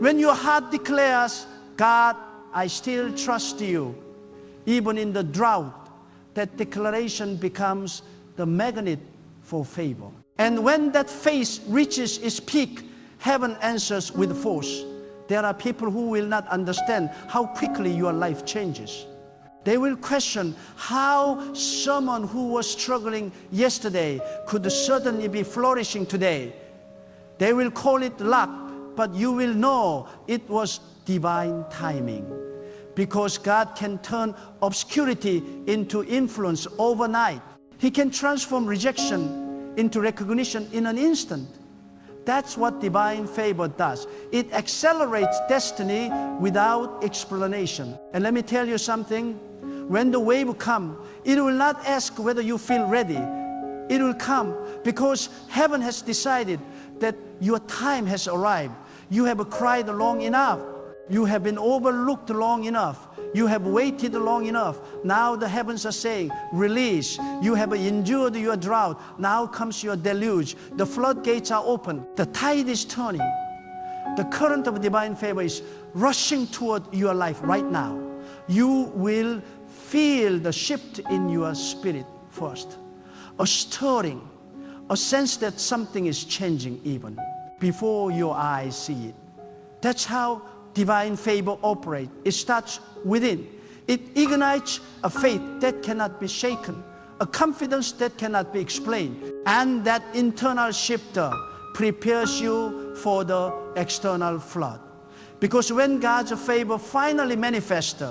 When your heart declares, God, I still trust you, even in the drought, that declaration becomes the magnet for favor. And when that faith reaches its peak, heaven answers with force. There are people who will not understand how quickly your life changes. They will question how someone who was struggling yesterday could suddenly be flourishing today. They will call it luck, but you will know it was divine timing. Because God can turn obscurity into influence overnight. He can transform rejection into recognition in an instant. That's what divine favor does. It accelerates destiny without explanation. And let me tell you something. When the wave comes, it will not ask whether you feel ready. It will come because heaven has decided that your time has arrived. You have cried long enough. You have been overlooked long enough. You have waited long enough. Now the heavens are saying, release. You have endured your drought. Now comes your deluge. The floodgates are open. The tide is turning. The current of divine favor is rushing toward your life right now. You will feel the shift in your spirit first. A stirring, a sense that something is changing even before your eyes see it. That's how divine favor operates. It starts within. It ignites a faith that cannot be shaken, a confidence that cannot be explained, and that internal shifter prepares you for the external flood. Because when God's favor finally manifests,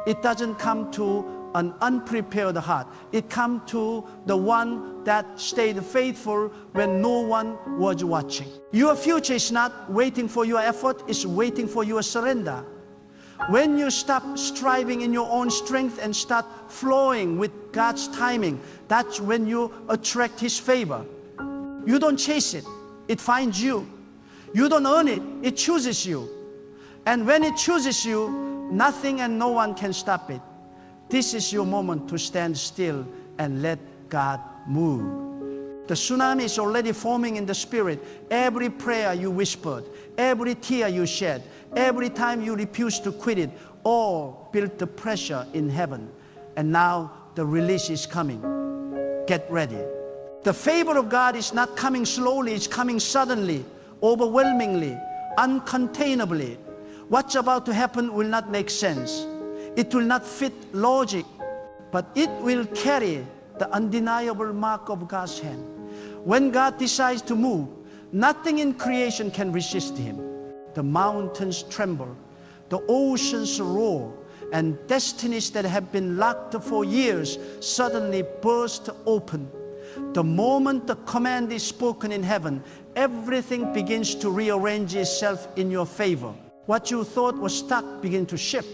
it doesn't come to an unprepared heart. It comes to the one that stayed faithful when no one was watching. Your future is not waiting for your effort, it's waiting for your surrender. When you stop striving in your own strength and start flowing with God's timing, that's when you attract His favor. You don't chase it, it finds you. You don't earn it, it chooses you. And when it chooses you, nothing and no one can stop it. This is your moment to stand still and let God move. The tsunami is already forming in the spirit. Every prayer you whispered, every tear you shed, every time you refused to quit it, all built the pressure in heaven. And now the release is coming. Get ready. The favor of God is not coming slowly, it's coming suddenly, overwhelmingly, uncontainably. What's about to happen will not make sense. It will not fit logic, but it will carry the undeniable mark of God's hand. When God decides to move, nothing in creation can resist Him. The mountains tremble, the oceans roar, and destinies that have been locked for years suddenly burst open. The moment the command is spoken in heaven, everything begins to rearrange itself in your favor. What you thought was stuck begin to shift.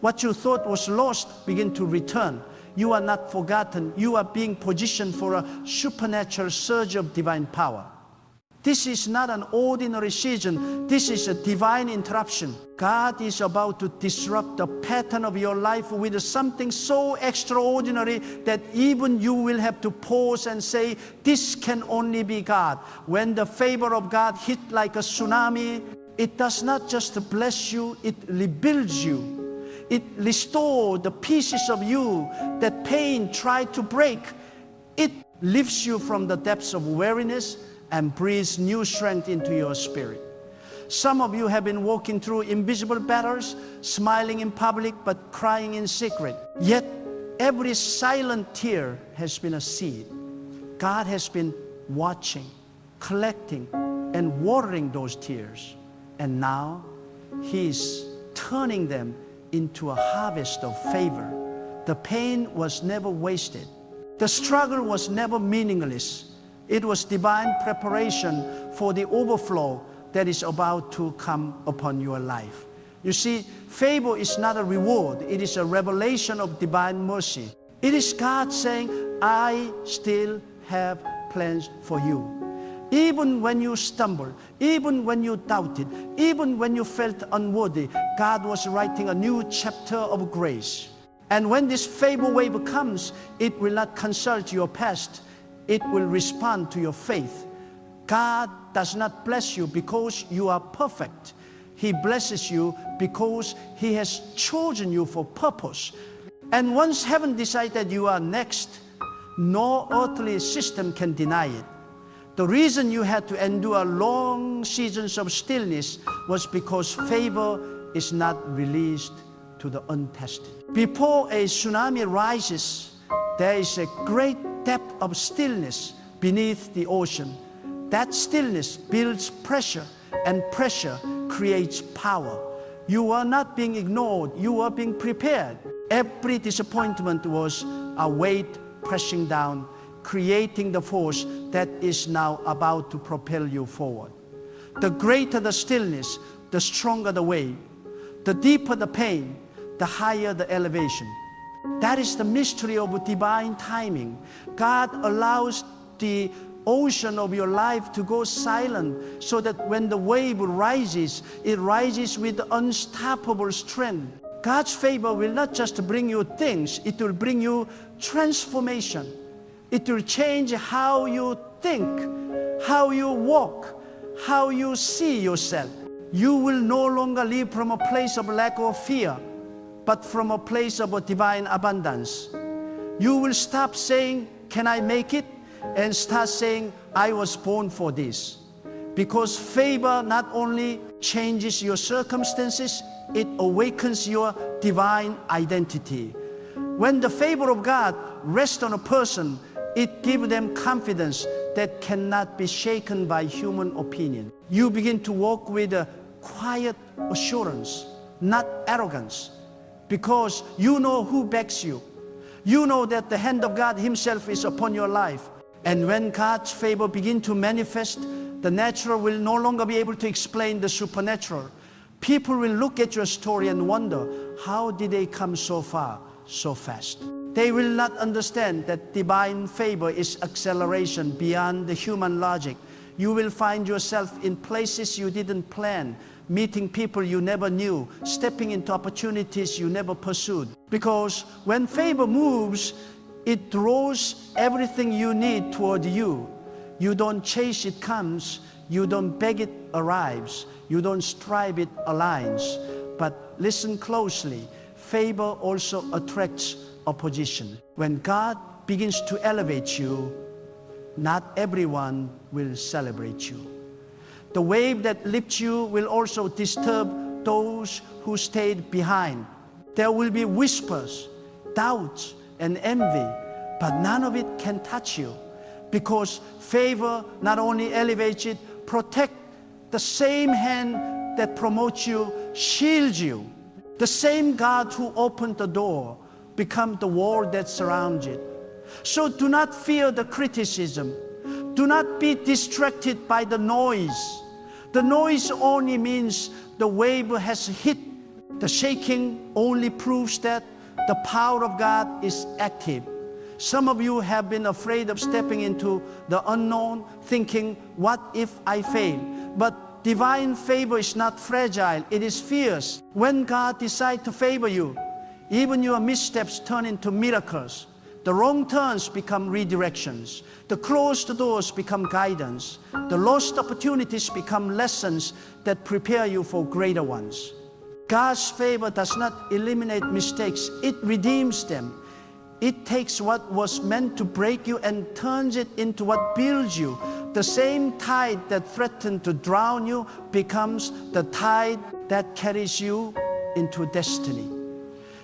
What you thought was lost begin to return. You are not forgotten. You are being positioned for a supernatural surge of divine power. This is not an ordinary season. This is a divine interruption. God is about to disrupt the pattern of your life with something so extraordinary that even you will have to pause and say, this can only be God. When the favor of God hit like a tsunami, it does not just bless you, it rebuilds you. It restores the pieces of you that pain tried to break. It lifts you from the depths of weariness and breathes new strength into your spirit. Some of you have been walking through invisible battles, smiling in public but crying in secret. Yet every silent tear has been a seed. God has been watching, collecting, and watering those tears. And now He is turning them into a harvest of favor. The pain was never wasted. The struggle was never meaningless. It was divine preparation for the overflow that is about to come upon your life. You see, favor is not a reward. It is a revelation of divine mercy. It is God saying, I still have plans for you. Even when you stumbled, even when you doubted, even when you felt unworthy, God was writing a new chapter of grace. And when this favor wave comes, it will not consult your past. It will respond to your faith. God does not bless you because you are perfect. He blesses you because He has chosen you for purpose. And once heaven decided you are next, no earthly system can deny it. The reason you had to endure long seasons of stillness was because favor is not released to the untested. Before a tsunami rises, there is a great depth of stillness beneath the ocean. That stillness builds pressure, and pressure creates power. You are not being ignored, you are being prepared. Every disappointment was a weight pressing down, creating the force that is now about to propel you forward. The greater the stillness, the stronger the wave. The deeper the pain, the higher the elevation. That is the mystery of divine timing. God allows the ocean of your life to go silent so that when the wave rises, it rises with unstoppable strength. God's favor will not just bring you things, it will bring you transformation. It will change how you think, how you walk, how you see yourself. You will no longer live from a place of lack or fear, but from a place of a divine abundance. You will stop saying, can I make it? And start saying, I was born for this. Because favor not only changes your circumstances, it awakens your divine identity. When the favor of God rests on a person, it gives them confidence that cannot be shaken by human opinion. You begin to walk with a quiet assurance, not arrogance, because you know who backs you. You know that the hand of God Himself is upon your life. And when God's favor begins to manifest, the natural will no longer be able to explain the supernatural. People will look at your story and wonder, how did they come so far, so fast? They will not understand that divine favor is acceleration beyond the human logic. You will find yourself in places you didn't plan, meeting people you never knew, stepping into opportunities you never pursued. Because when favor moves, it draws everything you need toward you. You don't chase, it comes. You don't beg, it arrives. You don't strive, it aligns. But listen closely. Favor also attracts opposition. When God begins to elevate you, not everyone will celebrate you. The wave that lifts you will also disturb those who stayed behind. There will be whispers, doubts, and envy, but none of it can touch you, because favor not only elevates it, protects. The same hand that promotes you shields you. The same God who opened the door becomes the wall that surrounds it. So do not fear the criticism. Do not be distracted by the noise. The noise only means the wave has hit. The shaking only proves that the power of God is active. Some of you have been afraid of stepping into the unknown, thinking, what if I fail? But divine favor is not fragile, it is fierce. When God decides to favor you, even your missteps turn into miracles. The wrong turns become redirections. The closed doors become guidance. The lost opportunities become lessons that prepare you for greater ones. God's favor does not eliminate mistakes, it redeems them. It takes what was meant to break you and turns it into what builds you. The same tide that threatened to drown you becomes the tide that carries you into destiny.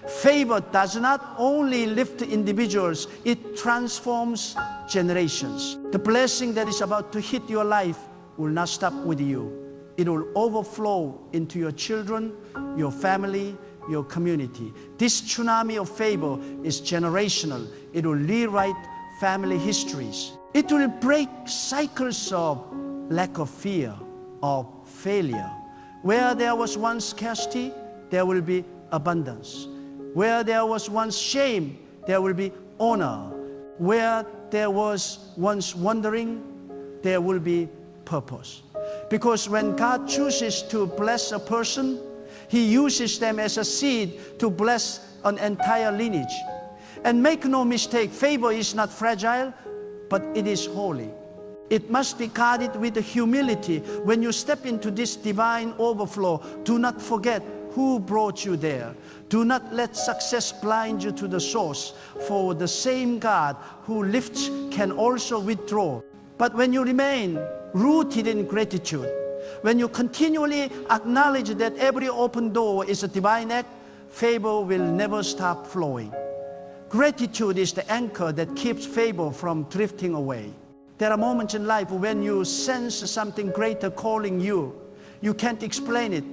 Favor does not only lift individuals, it transforms generations. The blessing that is about to hit your life will not stop with you. It will overflow into your children, your family, your community. This tsunami of favor is generational. It will rewrite family histories. It will break cycles of lack of fear, of failure. Where there was once scarcity, there will be abundance. Where there was once shame, there will be honor. Where there was once wandering, there will be purpose. Because when God chooses to bless a person, He uses them as a seed to bless an entire lineage. And make no mistake, favor is not fragile, but it is holy. It must be guarded with humility. When you step into this divine overflow, do not forget who brought you there. Do not let success blind you to the source, for the same God who lifts can also withdraw. But when you remain rooted in gratitude, when you continually acknowledge that every open door is a divine act, favor will never stop flowing. Gratitude is the anchor that keeps favor from drifting away. There are moments in life when you sense something greater calling you. You can't explain it,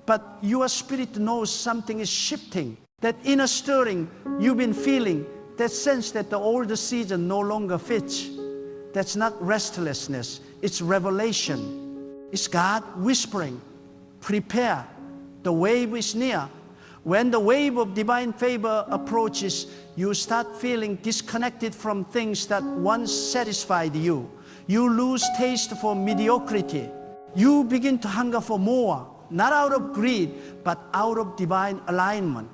but your spirit knows something is shifting. That inner stirring you've been feeling, that sense that the old season no longer fits. That's not restlessness, it's revelation. It's God whispering, prepare, the wave is near. When the wave of divine favor approaches, you start feeling disconnected from things that once satisfied you. You lose taste for mediocrity. You begin to hunger for more, not out of greed, but out of divine alignment.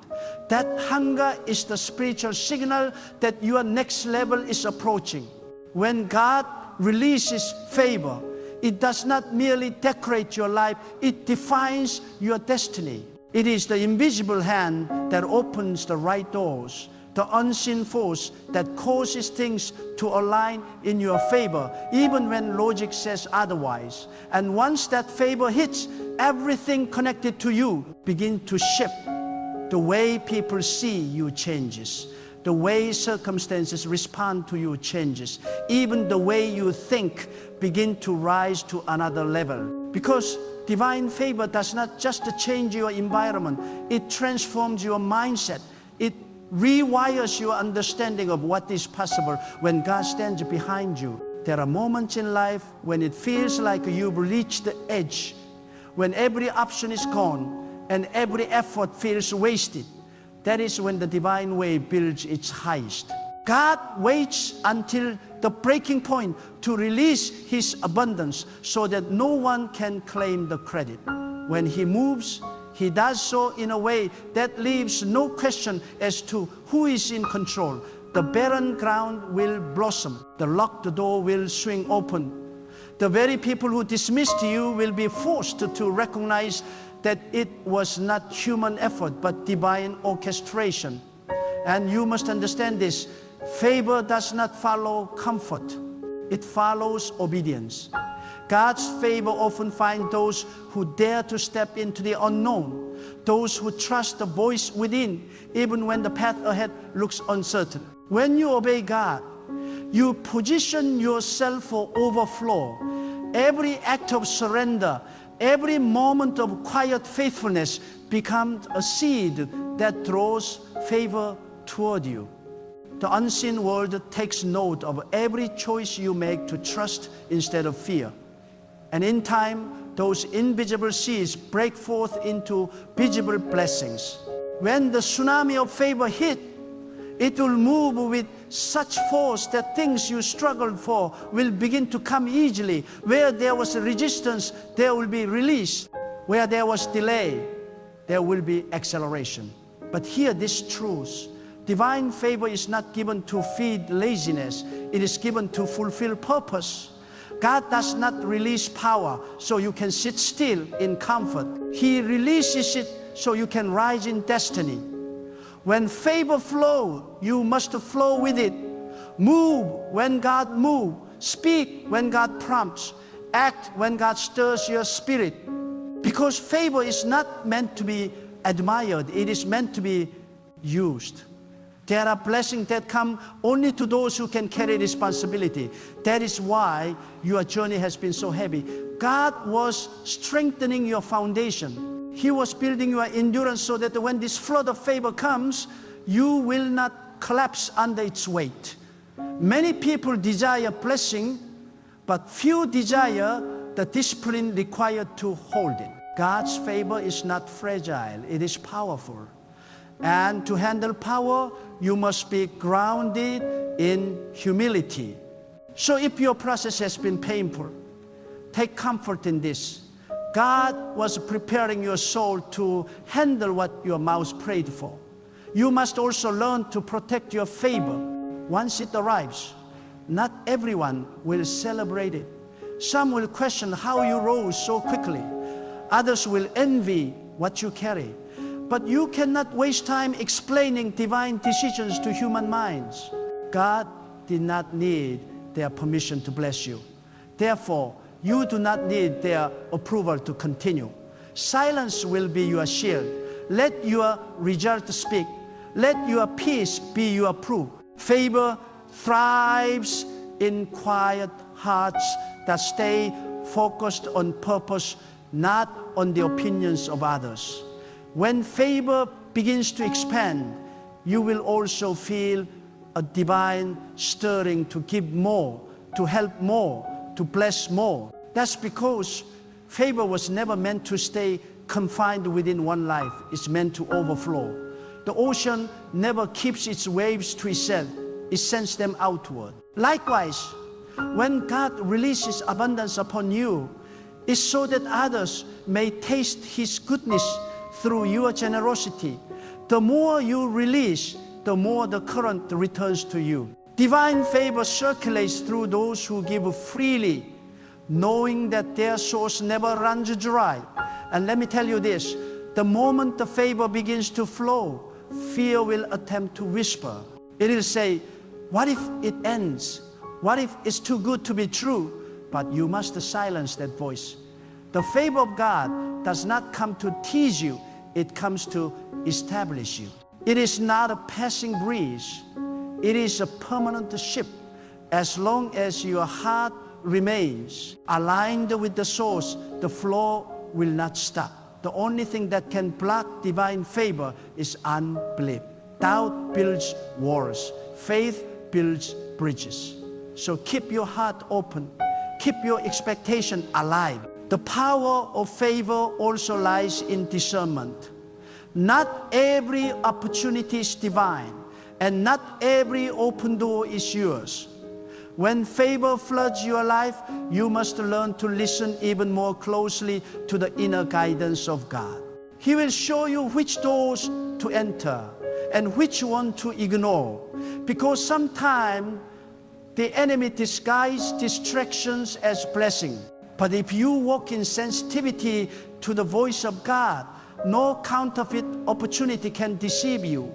That hunger is the spiritual signal that your next level is approaching. When God releases favor, it does not merely decorate your life, it defines your destiny. It is the invisible hand that opens the right doors, the unseen force that causes things to align in your favor, even when logic says otherwise. And once that favor hits, everything connected to you begins to shift. The way people see you changes. The way circumstances respond to you changes. Even the way you think begins to rise to another level. Because divine favor does not just change your environment, it transforms your mindset. It rewires your understanding of what is possible when God stands behind you. There are moments in life when it feels like you've reached the edge, when every option is gone and every effort feels wasted. That is when the divine wave builds its highest. God waits until the breaking point to release His abundance so that no one can claim the credit. When He moves, He does so in a way that leaves no question as to who is in control. The barren ground will blossom. The locked door will swing open. The very people who dismissed you will be forced to recognize that it was not human effort but divine orchestration. And you must understand this. Favor does not follow comfort. It follows obedience. God's favor often finds those who dare to step into the unknown, those who trust the voice within, even when the path ahead looks uncertain. When you obey God, you position yourself for overflow. Every act of surrender, every moment of quiet faithfulness becomes a seed that draws favor toward you. The unseen world takes note of every choice you make to trust instead of fear. And in time, those invisible seas break forth into visible blessings. When the tsunami of favor hit, it will move with such force that things you struggled for will begin to come easily. Where there was resistance, there will be release. Where there was delay, there will be acceleration. But hear this truth. Divine favor is not given to feed laziness. It is given to fulfill purpose. God does not release power so you can sit still in comfort. He releases it so you can rise in destiny. When favor flows, you must flow with it. Move when God moves. Speak when God prompts. Act when God stirs your spirit. Because favor is not meant to be admired. It is meant to be used. There are blessings that come only to those who can carry responsibility. That is why your journey has been so heavy. God was strengthening your foundation. He was building your endurance so that when this flood of favor comes, you will not collapse under its weight. Many people desire blessing, but few desire the discipline required to hold it. God's favor is not fragile, it is powerful. And to handle power, you must be grounded in humility. So if your process has been painful, take comfort in this. God was preparing your soul to handle what your mouth prayed for. You must also learn to protect your favor once it arrives. Not everyone will celebrate it. Some will question how you rose so quickly. Others will envy what you carry. But you cannot waste time explaining divine decisions to human minds. God did not need their permission to bless you. Therefore, you do not need their approval to continue. Silence will be your shield. Let your result speak. Let your peace be your proof. Favor thrives in quiet hearts that stay focused on purpose, not on the opinions of others. When favor begins to expand, you will also feel a divine stirring to give more, to help more, to bless more. That's because favor was never meant to stay confined within one life. It's meant to overflow. The ocean never keeps its waves to itself. It sends them outward. Likewise, when God releases abundance upon you, it's so that others may taste His goodness through your generosity. The more you release, the more the current returns to you. Divine favor circulates through those who give freely, knowing that their source never runs dry. And let me tell you this, the moment the favor begins to flow, fear will attempt to whisper. It will say, what if it ends? What if it's too good to be true? But you must silence that voice. The favor of God does not come to tease you. It comes to establish you. It is not a passing breeze. It is a permanent ship. As long as your heart remains aligned with the source, the flow will not stop. The only thing that can block divine favor is unbelief. Doubt builds walls. Faith builds bridges. So keep your heart open. Keep your expectation alive. The power of favor also lies in discernment. Not every opportunity is divine, and not every open door is yours. When favor floods your life, you must learn to listen even more closely to the inner guidance of God. He will show you which doors to enter and which one to ignore, because sometimes the enemy disguises distractions as blessing. But if you walk in sensitivity to the voice of God, no counterfeit opportunity can deceive you.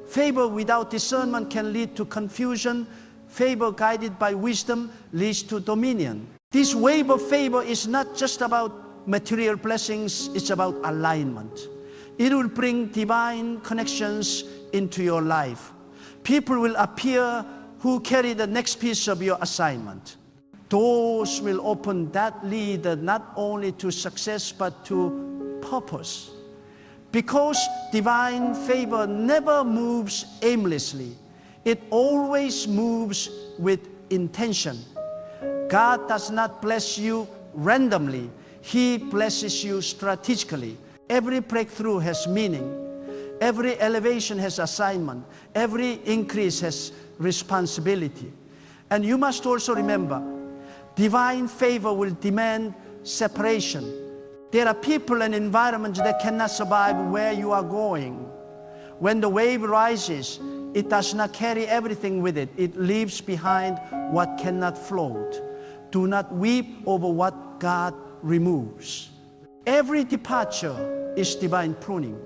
Favor without discernment can lead to confusion. Favor guided by wisdom leads to dominion. This wave of favor is not just about material blessings, it's about alignment. It will bring divine connections into your life. People will appear who carry the next piece of your assignment. Doors will open that lead not only to success but to purpose. Because divine favor never moves aimlessly. It always moves with intention. God does not bless you randomly. He blesses you strategically. Every breakthrough has meaning. Every elevation has assignment. Every increase has responsibility. And you must also remember, divine favor will demand separation. There are people and environments that cannot survive where you are going. When the wave rises, it does not carry everything with it. It leaves behind what cannot float. Do not weep over what God removes. Every departure is divine pruning.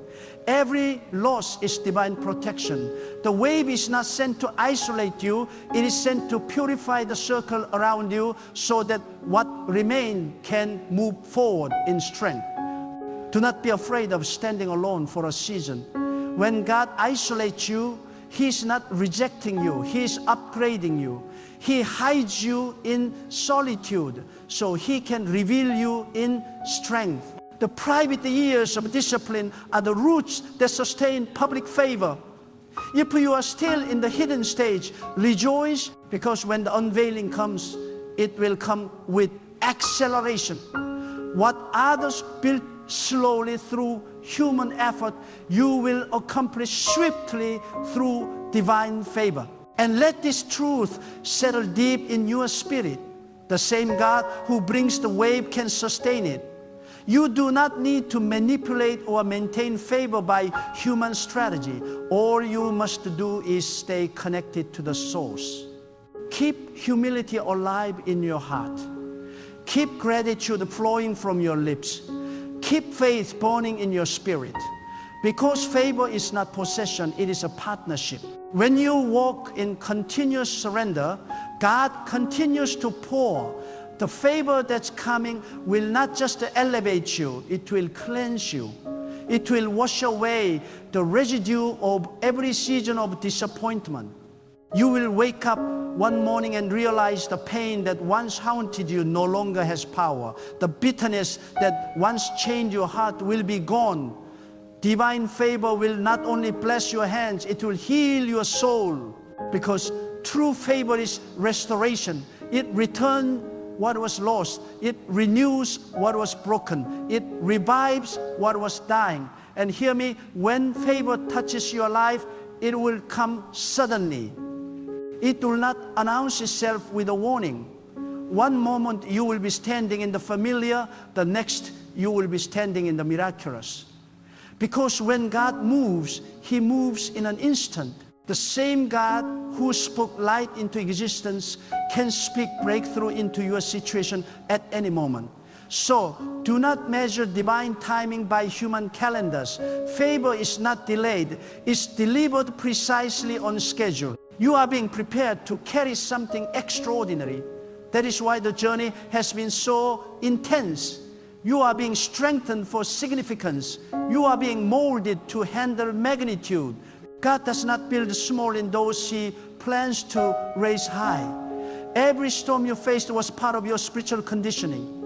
Every loss is divine protection. The wave is not sent to isolate you. It is sent to purify the circle around you so that what remains can move forward in strength. Do not be afraid of standing alone for a season. When God isolates you, He's not rejecting you. He's upgrading you. He hides you in solitude so He can reveal you in strength. The private years of discipline are the roots that sustain public favor. If you are still in the hidden stage, rejoice, because when the unveiling comes, it will come with acceleration. What others built slowly through human effort, you will accomplish swiftly through divine favor. And let this truth settle deep in your spirit. The same God who brings the wave can sustain it. You do not need to manipulate or maintain favor by human strategy. All you must do is stay connected to the source. Keep humility alive in your heart. Keep gratitude flowing from your lips. Keep faith burning in your spirit. Because favor is not possession, it is a partnership. When you walk in continuous surrender, God continues to pour. The favor that's coming will not just elevate you, it will cleanse you. It will wash away the residue of every season of disappointment. You will wake up one morning and realize the pain that once haunted you no longer has power. The bitterness that once chained your heart will be gone. Divine favor will not only bless your hands, it will heal your soul. Because true favor is restoration. It returns what was lost. It renews what was broken. It revives what was dying. And hear me, when favor touches your life, it will come suddenly. It will not announce itself with a warning. One moment you will be standing in the familiar, the next you will be standing in the miraculous. Because when God moves, He moves in an instant. The same God who spoke light into existence can speak breakthrough into your situation at any moment. So, do not measure divine timing by human calendars. Favor is not delayed. It's delivered precisely on schedule. You are being prepared to carry something extraordinary. That is why the journey has been so intense. You are being strengthened for significance. You are being molded to handle magnitude. God does not build small in those He plans to raise high. Every storm you faced was part of your spiritual conditioning.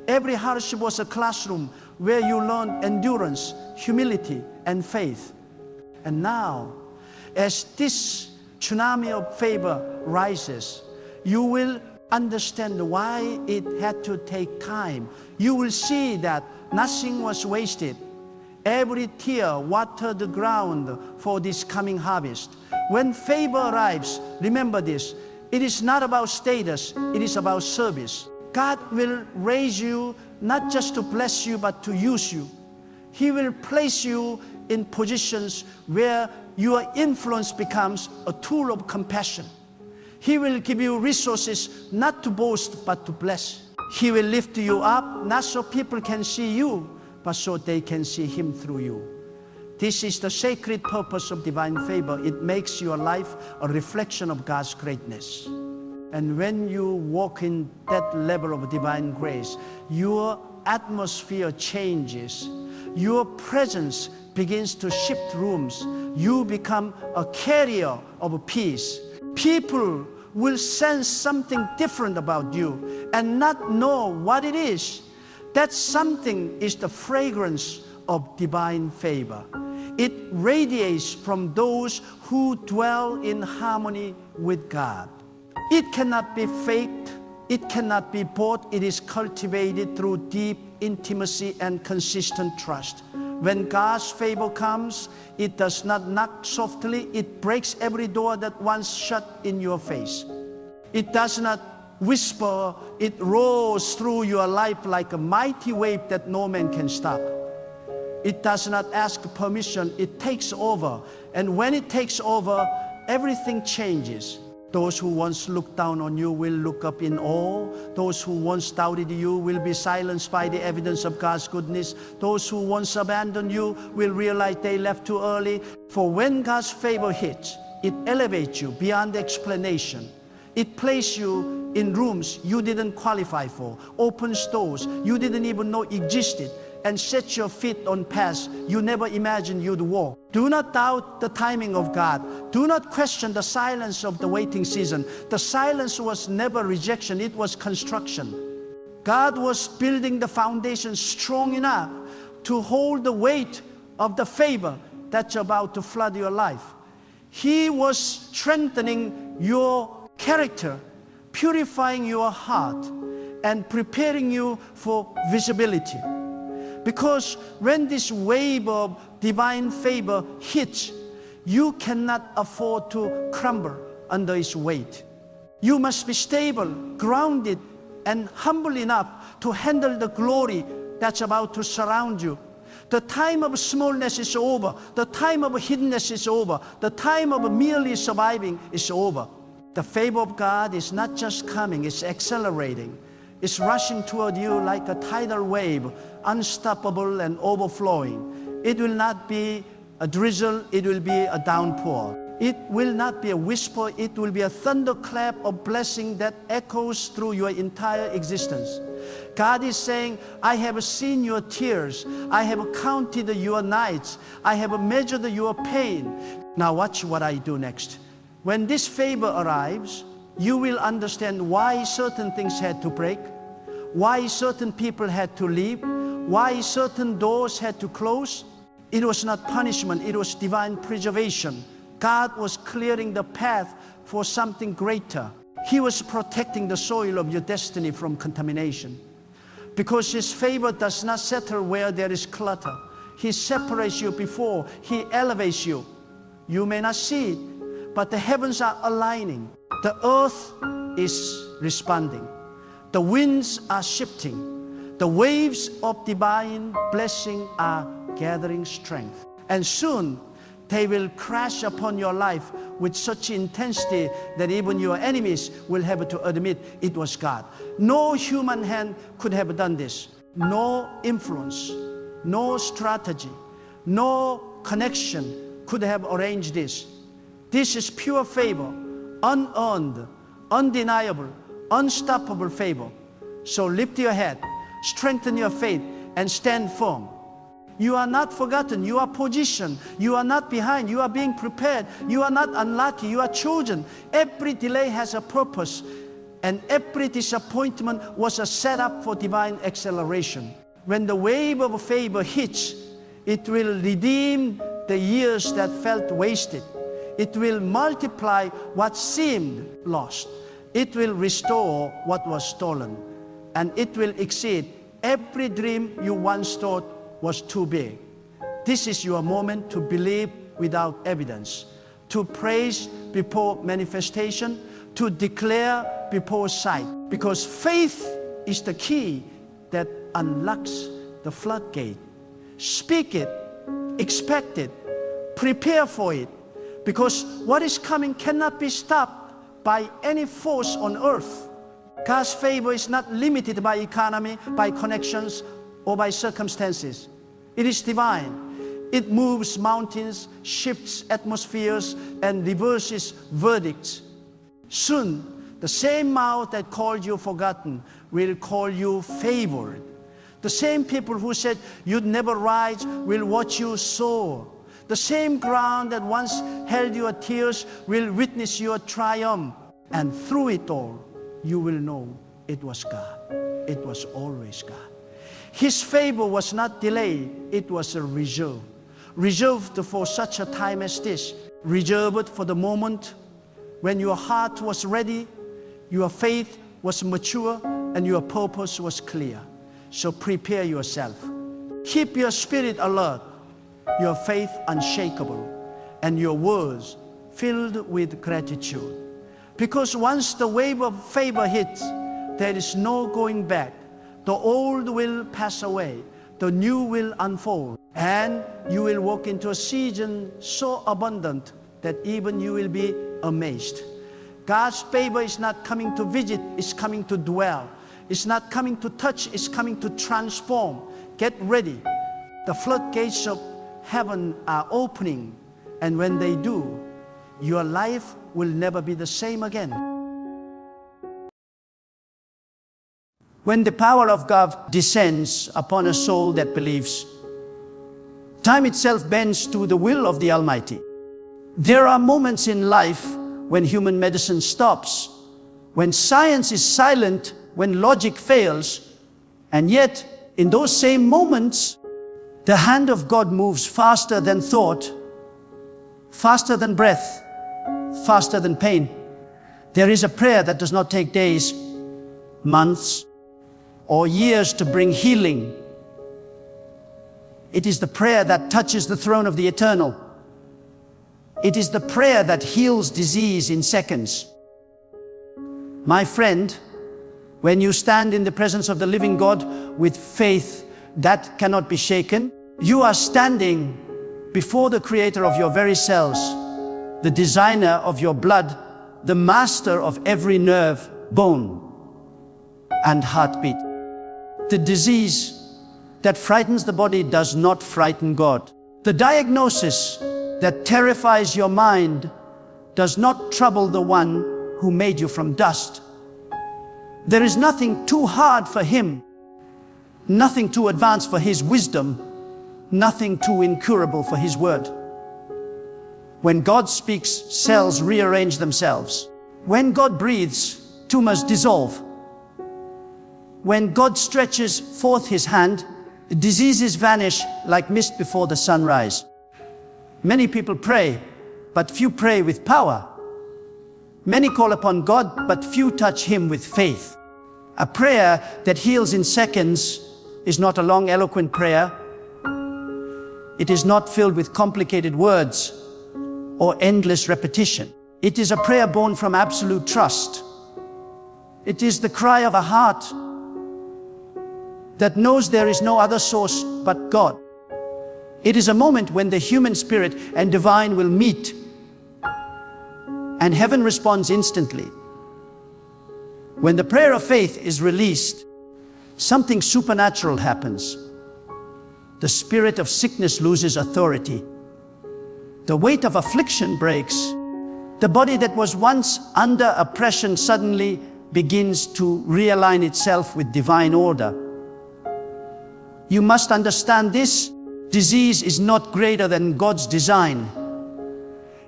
Every hardship was a classroom where you learned endurance, humility, and faith. And now, as this tsunami of favor rises, you will understand why it had to take time. You will see that nothing was wasted. Every tear watered the ground for this coming harvest. When favor arrives, remember this, it is not about status, it is about service. God will raise you not just to bless you, but to use you. He will place you in positions where your influence becomes a tool of compassion. He will give you resources not to boast, but to bless. He will lift you up, not so people can see you, but so they can see Him through you. This is the sacred purpose of divine favor. It makes your life a reflection of God's greatness. And when you walk in that level of divine grace, your atmosphere changes. Your presence begins to shift rooms. You become a carrier of peace. People will sense something different about you and not know what it is. That something is the fragrance of divine favor. It radiates from those who dwell in harmony with God. It cannot be faked. It cannot be bought. It is cultivated through deep intimacy and consistent trust. When God's favor comes, it does not knock softly. It breaks every door that once shut in your face. It does not whisper. It rolls through your life like a mighty wave that no man can stop. It does not ask permission. It takes over. And when it takes over, everything changes. Those who once looked down on you will look up in awe. Those who once doubted you will be silenced by the evidence of God's goodness. Those who once abandoned you will realize they left too early. For when God's favor hits, it elevates you beyond explanation. It places you in rooms you didn't qualify for, opens doors you didn't even know existed, and set your feet on paths you never imagined you'd walk. Do not doubt the timing of God. Do not question the silence of the waiting season. The silence was never rejection, it was construction. God was building the foundation strong enough to hold the weight of the favor that's about to flood your life. He was strengthening your character, purifying your heart, and preparing you for visibility. Because when this wave of divine favor hits, you cannot afford to crumble under its weight. You must be stable, grounded, and humble enough to handle the glory that's about to surround you. The time of smallness is over. The time of hiddenness is over. The time of merely surviving is over. The favor of God is not just coming, it's accelerating. It's rushing toward you like a tidal wave, unstoppable and overflowing. It will not be a drizzle, it will be a downpour. It will not be a whisper, it will be a thunderclap of blessing that echoes through your entire existence. God is saying, I have seen your tears, I have counted your nights, I have measured your pain. Now watch what I do next. When this favor arrives, you will understand why certain things had to break, why certain people had to leave, why certain doors had to close. It was not punishment, it was divine preservation. God was clearing the path for something greater. He was protecting the soil of your destiny from contamination. Because His favor does not settle where there is clutter. He separates you before He elevates you. You may not see it, but the heavens are aligning. The earth is responding. The winds are shifting. The waves of divine blessing are gathering strength. And soon, they will crash upon your life with such intensity that even your enemies will have to admit it was God. No human hand could have done this. No influence, no strategy, no connection could have arranged this. This is pure favor, unearned, undeniable, unstoppable favor. So lift your head, strengthen your faith, and stand firm. You are not forgotten. You are positioned. You are not behind. You are being prepared. You are not unlucky. You are chosen. Every delay has a purpose, and every disappointment was a setup for divine acceleration. When the wave of favor hits, it will redeem the years that felt wasted. It will multiply what seemed lost. It will restore what was stolen. And it will exceed every dream you once thought was too big. This is your moment to believe without evidence, to praise before manifestation, to declare before sight. Because faith is the key that unlocks the floodgate. Speak it, expect it, prepare for it, because what is coming cannot be stopped by any force on earth. God's favor is not limited by economy, by connections, or by circumstances. It is divine. It moves mountains, shifts atmospheres, and reverses verdicts. Soon, the same mouth that called you forgotten will call you favored. The same people who said you'd never rise will watch you soar. The same ground that once held your tears will witness your triumph. And through it all, you will know it was God. It was always God. His favor was not delayed, it was a reserve. reserved for such a time as this, reserved for the moment when your heart was ready, your faith was mature, and your purpose was clear. So prepare yourself. Keep your spirit alert, your faith unshakable, and your words filled with gratitude. Because once the wave of favor hits, there is no going back. The old will pass away, the new will unfold, and you will walk into a season so abundant that even you will be amazed. God's favor is not coming to visit, it's coming to dwell. It's not coming to touch, it's coming to transform. Get ready. The floodgates of heaven are opening, and when they do, your life will never be the same again. When the power of God descends upon a soul that believes, time itself bends to the will of the Almighty. There are moments in life when human medicine stops, when science is silent, when logic fails, and yet in those same moments, the hand of God moves faster than thought, faster than breath, faster than pain. There is a prayer that does not take days, months, or years to bring healing. It is the prayer that touches the throne of the eternal. It is the prayer that heals disease in seconds. My friend, when you stand in the presence of the living God with faith that cannot be shaken, you are standing before the creator of your very cells, the designer of your blood, the master of every nerve, bone, and heartbeat. The disease that frightens the body does not frighten God. The diagnosis that terrifies your mind does not trouble the one who made you from dust. There is nothing too hard for him, nothing too advanced for his wisdom, nothing too incurable for his word. When God speaks, cells rearrange themselves. When God breathes, tumors dissolve. When God stretches forth his hand, diseases vanish like mist before the sunrise. Many people pray, but few pray with power. Many call upon God, but few touch him with faith. A prayer that heals in seconds is not a long, eloquent prayer. It is not filled with complicated words or endless repetition. It is a prayer born from absolute trust. It is the cry of a heart that knows there is no other source but God. It is a moment when the human spirit and divine will meet, and heaven responds instantly. When the prayer of faith is released, something supernatural happens. The spirit of sickness loses authority. The weight of affliction breaks. The body that was once under oppression suddenly begins to realign itself with divine order. You must understand this. Disease is not greater than God's design.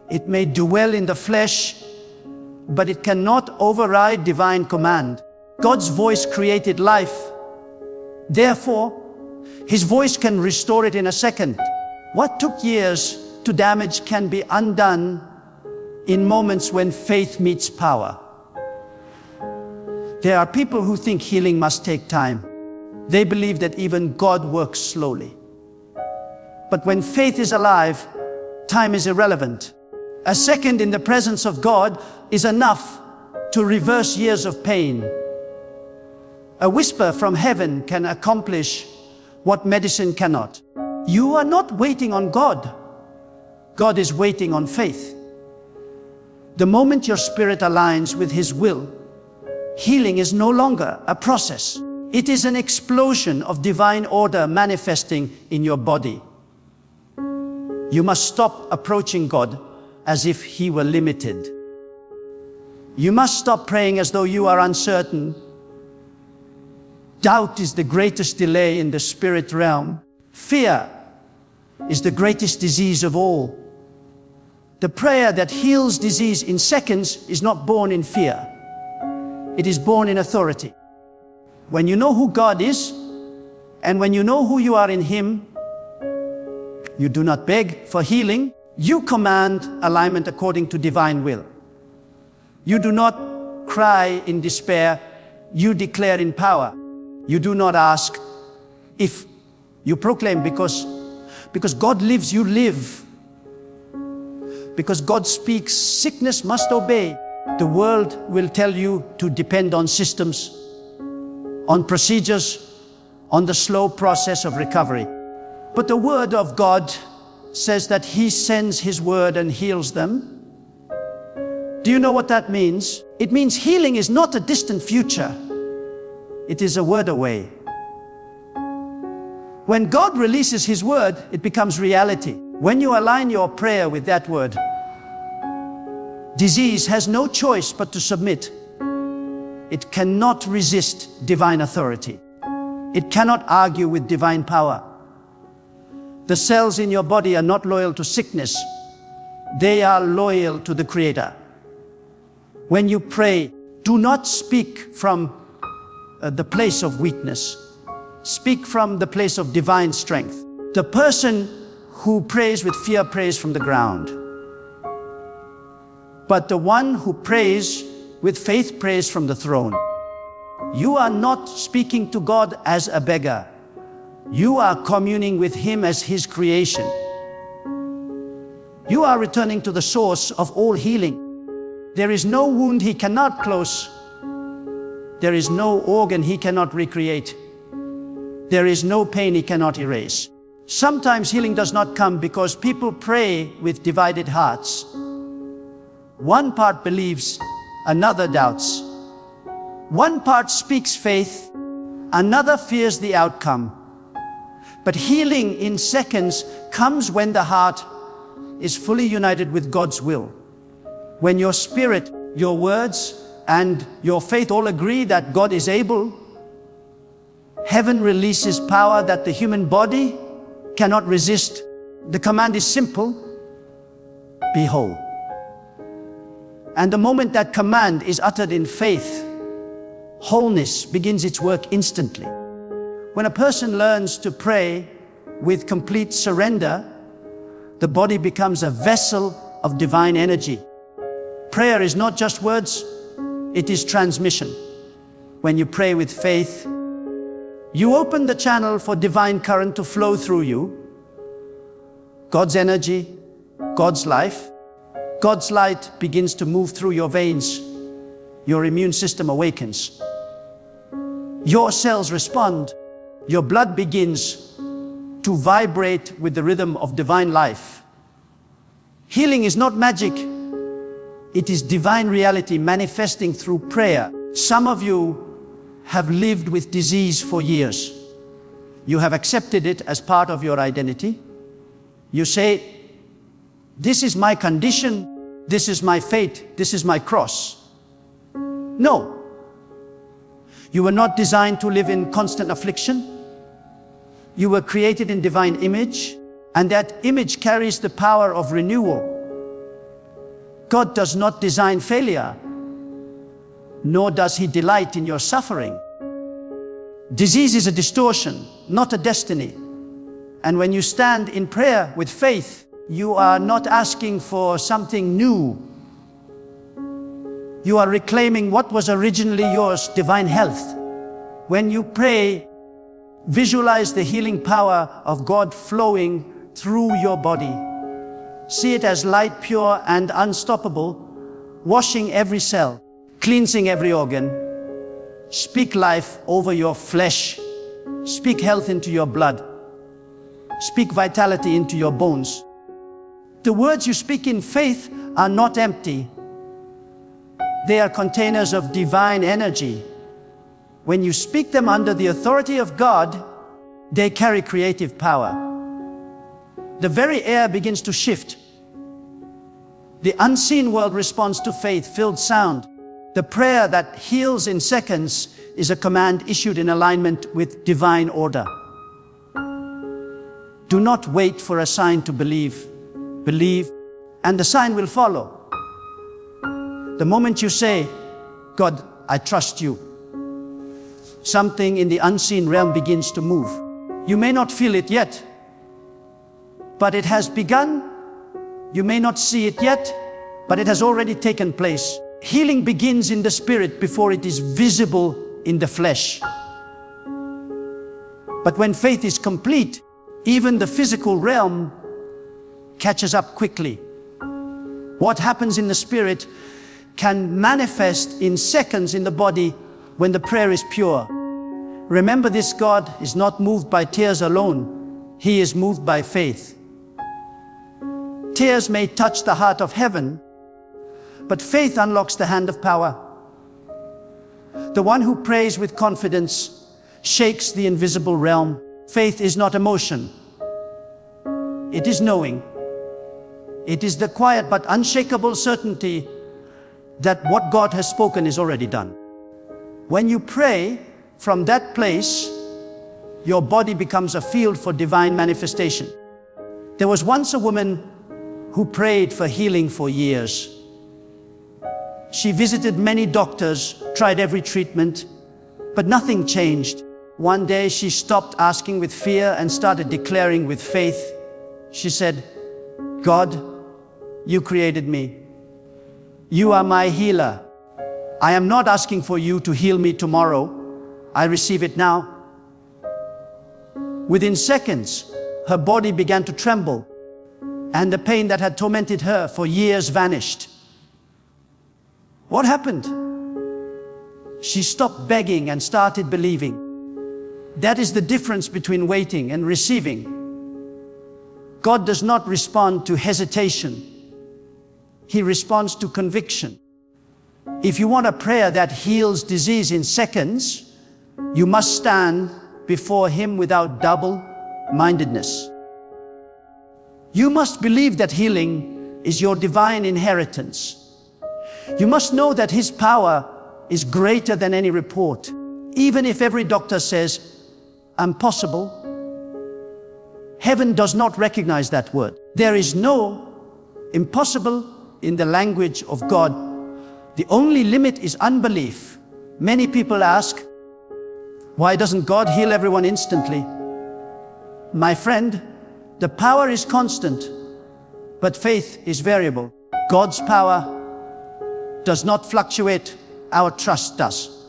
It may dwell in the flesh, but it cannot override divine command. God's voice created life. Therefore, his voice can restore it in a second. What took years to damage can be undone in moments when faith meets power. There are people who think healing must take time. They believe that even God works slowly. But when faith is alive, time is irrelevant. A second in the presence of God is enough to reverse years of pain. A whisper from heaven can accomplish what medicine cannot. You are not waiting on God. God is waiting on faith. The moment your spirit aligns with his will, healing is no longer a process. It is an explosion of divine order manifesting in your body. You must stop approaching God as if he were limited. You must stop praying as though you are uncertain. Doubt is the greatest delay in the spirit realm. Fear is the greatest disease of all. The prayer that heals disease in seconds is not born in fear. It is born in authority. When you know who God is, and when you know who you are in him, You do not beg for healing. You command alignment according to divine will. You do not cry in despair. You declare in power. You do not ask if. You proclaim because God lives, you live. Because God speaks, sickness must obey. The world will tell you to depend on systems, on procedures, on the slow process of recovery. But the Word of God says that He sends His Word and heals them. Do you know what that means? It means healing is not a distant future. It is a word away. When God releases His Word, it becomes reality. When you align your prayer with that Word, disease has no choice but to submit. It cannot resist divine authority. It cannot argue with divine power. The cells in your body are not loyal to sickness. They are loyal to the Creator. When you pray, do not speak from the place of weakness. Speak from the place of divine strength. The person who prays with fear prays from the ground. But the one who prays with faith prays from the throne. You are not speaking to God as a beggar. You are communing with Him as His creation. You are returning to the source of all healing. There is no wound He cannot close. There is no organ He cannot recreate. There is no pain He cannot erase. Sometimes healing does not come because people pray with divided hearts. One part believes, another doubts. One part speaks faith, another fears the outcome. But healing in seconds comes when the heart is fully united with God's will. When your spirit, your words, and your faith all agree that God is able, heaven releases power that the human body cannot resist. The command is simple: be whole. And the moment that command is uttered in faith, wholeness begins its work instantly. When a person learns to pray with complete surrender, the body becomes a vessel of divine energy. Prayer is not just words, it is transmission. When you pray with faith, you open the channel for divine current to flow through you. God's energy, God's life, God's light begins to move through your veins. Your immune system awakens. Your cells respond. Your blood begins to vibrate with the rhythm of divine life. Healing is not magic. It is divine reality manifesting through prayer. Some of you have lived with disease for years. You have accepted it as part of your identity. You say, this is my condition, this is my fate, this is my cross. No. You were not designed to live in constant affliction. You were created in divine image, and that image carries the power of renewal. God does not design failure, nor does He delight in your suffering. Disease is a distortion, not a destiny. And when you stand in prayer with faith, you are not asking for something new. You are reclaiming what was originally yours, divine health. When you pray, visualize the healing power of God flowing through your body. See it as light, pure and unstoppable, washing every cell, cleansing every organ. Speak life over your flesh. Speak health into your blood. Speak vitality into your bones. The words you speak in faith are not empty. They are containers of divine energy. When you speak them under the authority of God, they carry creative power. The very air begins to shift. The unseen world responds to faith-filled sound. The prayer that heals in seconds is a command issued in alignment with divine order. Do not wait for a sign to believe. Believe, and the sign will follow. The moment you say, God, I trust you, something in the unseen realm begins to move. You may not feel it yet, but it has begun. You may not see it yet, but it has already taken place. Healing begins in the spirit before it is visible in the flesh. But when faith is complete, even the physical realm catches up quickly. What happens in the spirit can manifest in seconds in the body when the prayer is pure. Remember this, God is not moved by tears alone. He is moved by faith. Tears may touch the heart of heaven, but faith unlocks the hand of power. The one who prays with confidence shakes the invisible realm. Faith is not emotion. It is knowing. It is the quiet but unshakable certainty that what God has spoken is already done. When you pray from that place, your body becomes a field for divine manifestation. There was once a woman who prayed for healing for years. She visited many doctors, tried every treatment, but nothing changed. One day she stopped asking with fear and started declaring with faith. She said, God, you created me. You are my healer. I am not asking for you to heal me tomorrow. I receive it now. Within seconds, her body began to tremble, and the pain that had tormented her for years vanished. What happened? She stopped begging and started believing. That is the difference between waiting and receiving. God does not respond to hesitation. He responds to conviction. If you want a prayer that heals disease in seconds, you must stand before Him without double-mindedness. You must believe that healing is your divine inheritance. You must know that His power is greater than any report. Even if every doctor says, impossible, heaven does not recognize that word. There is no impossible in the language of God. The only limit is unbelief. Many people ask, why doesn't God heal everyone instantly? My friend, the power is constant, but faith is variable. God's power does not fluctuate, our trust does.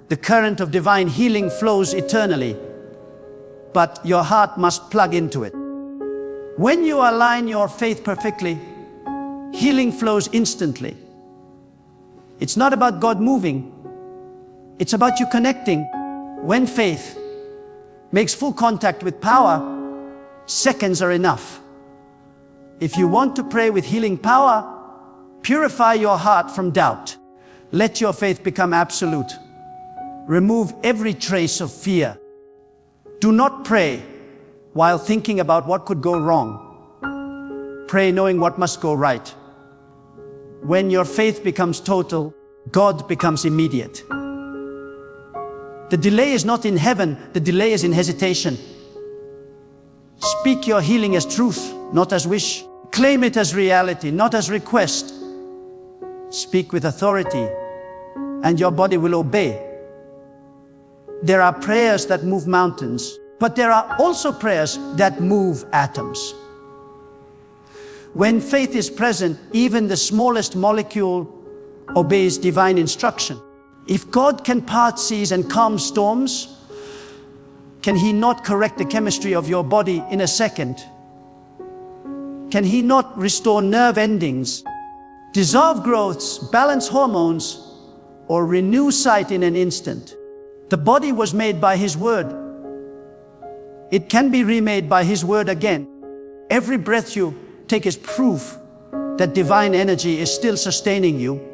The current of divine healing flows eternally, but your heart must plug into it. When you align your faith perfectly, healing flows instantly. It's not about God moving, it's about you connecting. When faith makes full contact with power, seconds are enough. If you want to pray with healing power, purify your heart from doubt. Let your faith become absolute. Remove every trace of fear. Do not pray while thinking about what could go wrong. Pray knowing what must go right. When your faith becomes total, God becomes immediate. The delay is not in heaven, the delay is in hesitation. Speak your healing as truth, not as wish. Claim it as reality, not as request. Speak with authority, and your body will obey. There are prayers that move mountains, but there are also prayers that move atoms. When faith is present, even the smallest molecule obeys divine instruction. If God can part seas and calm storms, can He not correct the chemistry of your body in a second? Can He not restore nerve endings, dissolve growths, balance hormones, or renew sight in an instant? The body was made by His word. It can be remade by His word again. Every breath you take is proof that divine energy is still sustaining you.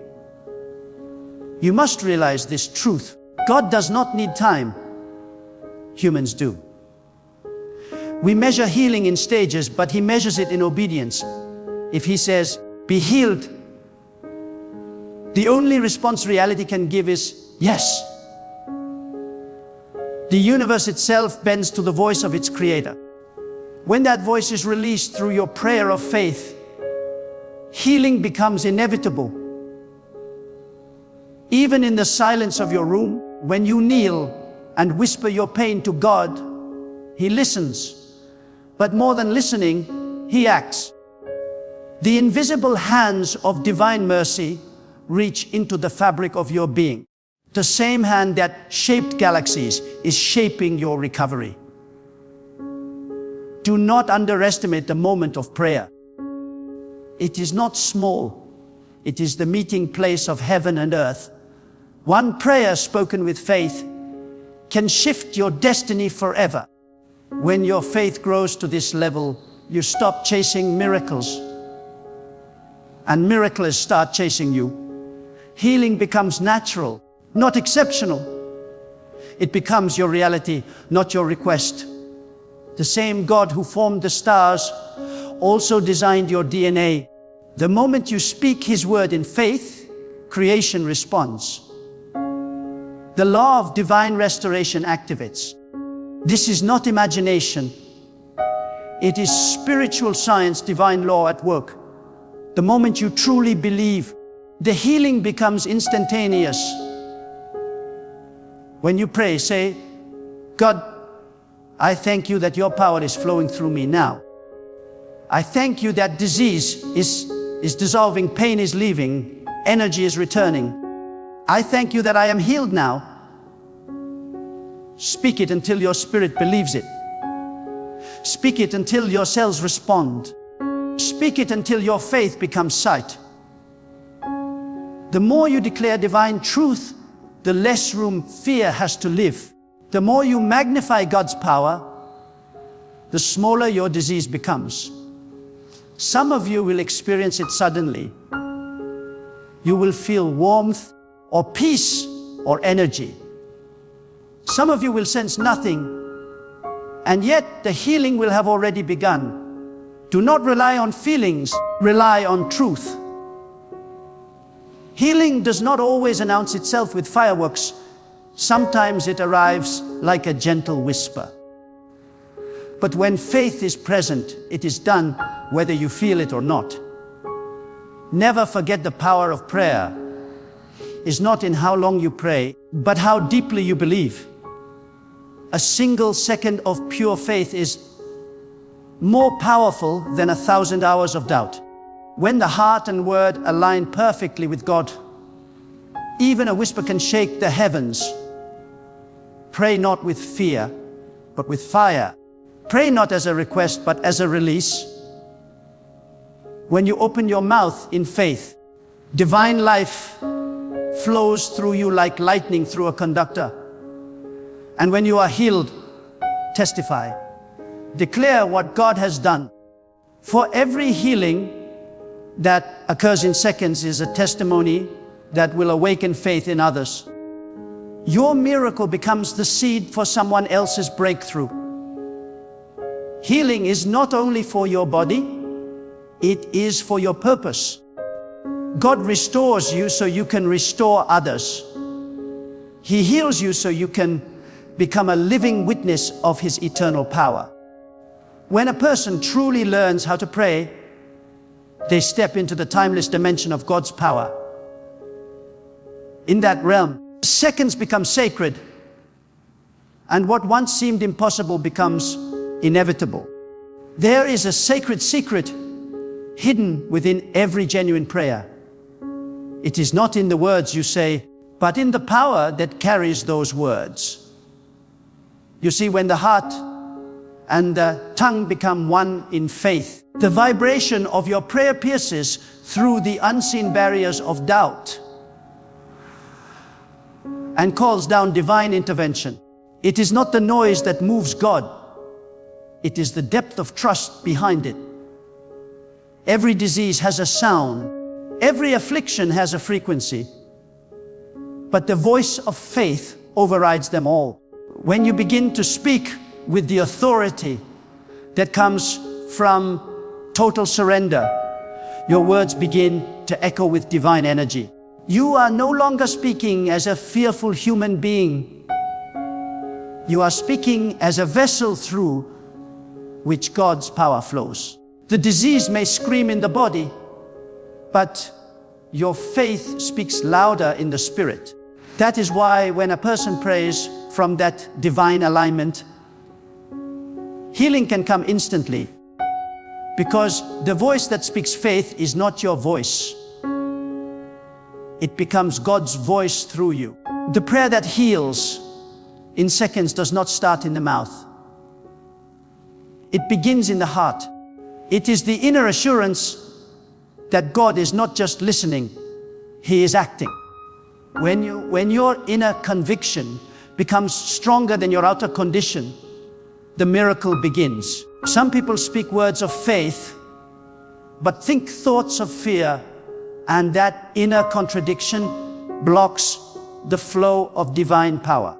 You must realize this truth. God does not need time. Humans do. We measure healing in stages, but He measures it in obedience. If He says, be healed, the only response reality can give is yes. The universe itself bends to the voice of its creator. When that voice is released through your prayer of faith, healing becomes inevitable. Even in the silence of your room, when you kneel and whisper your pain to God, He listens. But more than listening, He acts. The invisible hands of divine mercy reach into the fabric of your being. The same hand that shaped galaxies is shaping your recovery. Do not underestimate the moment of prayer. It is not small. It is the meeting place of heaven and earth. One prayer spoken with faith can shift your destiny forever. When your faith grows to this level, you stop chasing miracles, and miracles start chasing you. Healing becomes natural, not exceptional. It becomes your reality, not your request. The same God who formed the stars also designed your DNA. The moment you speak His word in faith, creation responds. The law of divine restoration activates. This is not imagination. It is spiritual science, divine law at work. The moment you truly believe, the healing becomes instantaneous. When you pray, say, God, I thank you that your power is flowing through me now. I thank you that disease is dissolving, pain is leaving, energy is returning. I thank you that I am healed now. Speak it until your spirit believes it. Speak it until your cells respond. Speak it until your faith becomes sight. The more you declare divine truth, the less room fear has to live. The more you magnify God's power, the smaller your disease becomes. Some of you will experience it suddenly. You will feel warmth or peace or energy. Some of you will sense nothing, and yet the healing will have already begun. Do not rely on feelings, rely on truth. Healing does not always announce itself with fireworks. Sometimes it arrives like a gentle whisper. But when faith is present, it is done whether you feel it or not. Never forget the power of prayer is not in how long you pray, but how deeply you believe. A single second of pure faith is more powerful than 1,000 hours of doubt. When the heart and word align perfectly with God, even a whisper can shake the heavens. Pray not with fear, but with fire. Pray not as a request, but as a release. When you open your mouth in faith, divine life flows through you like lightning through a conductor. And when you are healed, testify. Declare what God has done. For every healing that occurs in seconds is a testimony that will awaken faith in others. Your miracle becomes the seed for someone else's breakthrough. Healing is not only for your body, it is for your purpose. God restores you so you can restore others. He heals you so you can become a living witness of His eternal power. When a person truly learns how to pray, they step into the timeless dimension of God's power. In that realm, seconds become sacred, and what once seemed impossible becomes inevitable. There is a sacred secret hidden within every genuine prayer. It is not in the words you say, but in the power that carries those words. You see, when the heart and the tongue become one in faith, the vibration of your prayer pierces through the unseen barriers of doubt and calls down divine intervention. It is not the noise that moves God. It is the depth of trust behind it. Every disease has a sound. Every affliction has a frequency. But the voice of faith overrides them all. When you begin to speak with the authority that comes from total surrender, your words begin to echo with divine energy. You are no longer speaking as a fearful human being. You are speaking as a vessel through which God's power flows. The disease may scream in the body, but your faith speaks louder in the spirit. That is why when a person prays from that divine alignment, healing can come instantly. Because the voice that speaks faith is not your voice. It becomes God's voice through you. The prayer that heals in seconds does not start in the mouth. It begins in the heart. It is the inner assurance that God is not just listening, He is acting. When your inner conviction becomes stronger than your outer condition, the miracle begins. Some people speak words of faith, but think thoughts of fear, and that inner contradiction blocks the flow of divine power.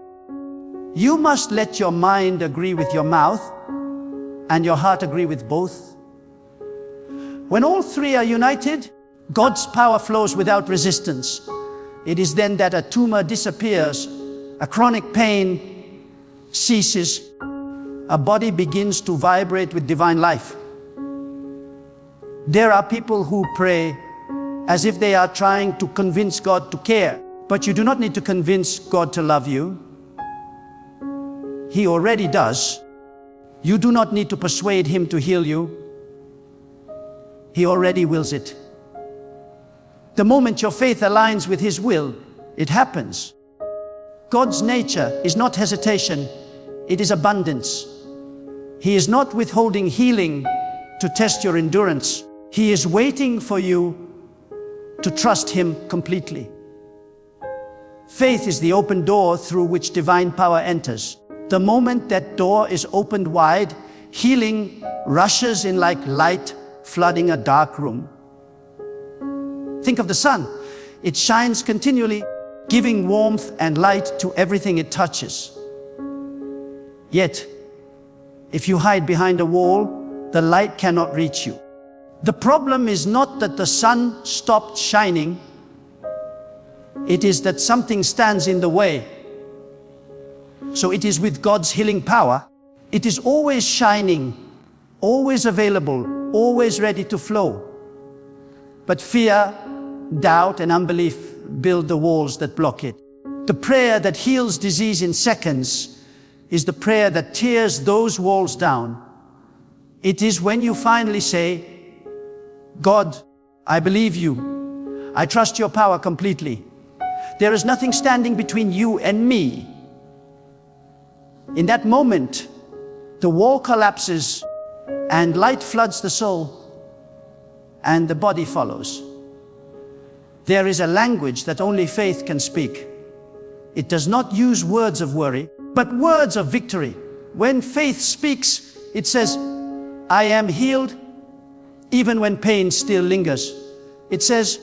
You must let your mind agree with your mouth and your heart agree with both. When all three are united, God's power flows without resistance. It is then that a tumor disappears, a chronic pain ceases, a body begins to vibrate with divine life. There are people who pray as if they are trying to convince God to care, but you do not need to convince God to love you. He already does. You do not need to persuade Him to heal you. He already wills it. The moment your faith aligns with His will, it happens. God's nature is not hesitation, it is abundance. He is not withholding healing to test your endurance. He is waiting for you to trust Him completely. Faith is the open door through which divine power enters. The moment that door is opened wide, healing rushes in like light flooding a dark room. Think of the sun. It shines continually, giving warmth and light to everything it touches. Yet, if you hide behind a wall, the light cannot reach you. The problem is not that the sun stopped shining. It is that something stands in the way. So it is with God's healing power. It is always shining, always available, always ready to flow. But fear, doubt, and unbelief build the walls that block it. The prayer that heals disease in seconds is the prayer that tears those walls down. It is when you finally say, God, I believe you. I trust your power completely. There is nothing standing between you and me. In that moment, the wall collapses and light floods the soul, and the body follows. There is a language that only faith can speak. It does not use words of worry, but words of victory. When faith speaks, it says, I am healed, even when pain still lingers. It says,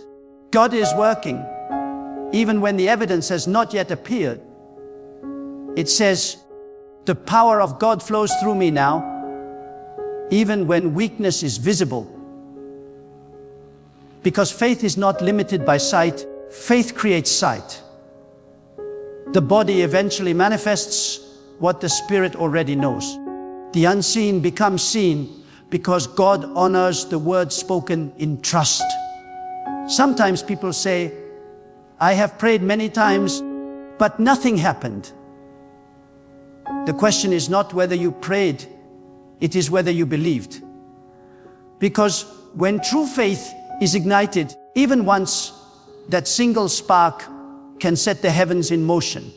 God is working, even when the evidence has not yet appeared. It says, the power of God flows through me now, even when weakness is visible. Because faith is not limited by sight, faith creates sight. The body eventually manifests what the spirit already knows. The unseen becomes seen because God honors the word spoken in trust. Sometimes people say, I have prayed many times, but nothing happened. The question is not whether you prayed, it is whether you believed. Because when true faith is ignited, even once, that single spark can set the heavens in motion.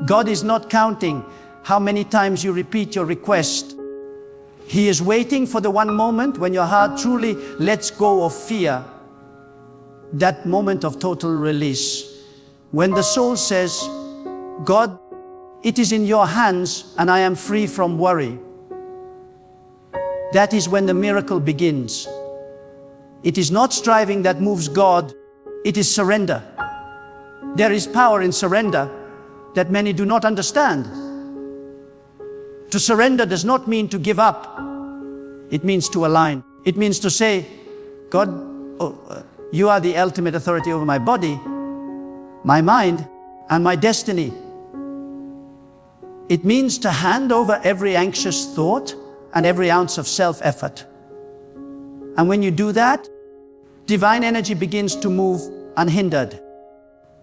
God is not counting how many times you repeat your request. He is waiting for the one moment when your heart truly lets go of fear. That moment of total release. When the soul says, God, it is in your hands and I am free from worry. That is when the miracle begins. It is not striving that moves God, it is surrender. There is power in surrender that many do not understand. To surrender does not mean to give up. It means to align. It means to say, God, you are the ultimate authority over my body, my mind, and my destiny. It means to hand over every anxious thought and every ounce of self-effort. And when you do that, divine energy begins to move unhindered.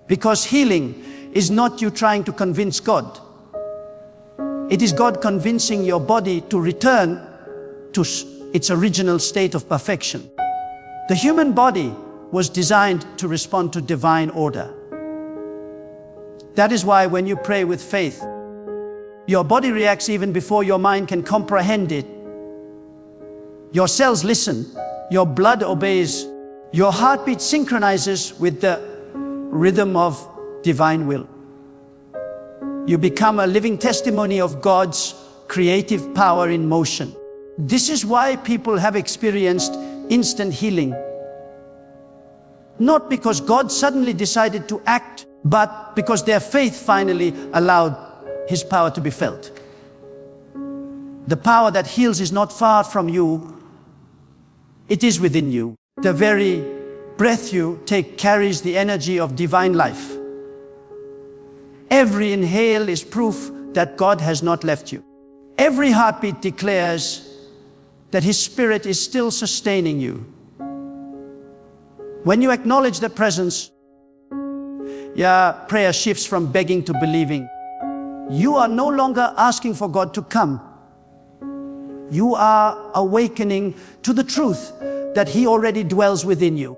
Because healing is not you trying to convince God. It is God convincing your body to return to its original state of perfection. The human body was designed to respond to divine order. That is why when you pray with faith, your body reacts even before your mind can comprehend it. Your cells listen, your blood obeys, your heartbeat synchronizes with the rhythm of divine will. You become a living testimony of God's creative power in motion. This is why people have experienced instant healing. Not because God suddenly decided to act, but because their faith finally allowed His power to be felt. The power that heals is not far from you. It is within you. The very breath you take carries the energy of divine life. Every inhale is proof that God has not left you. Every heartbeat declares that His Spirit is still sustaining you. When you acknowledge the presence, your prayer shifts from begging to believing. You are no longer asking for God to come. You are awakening to the truth that He already dwells within you.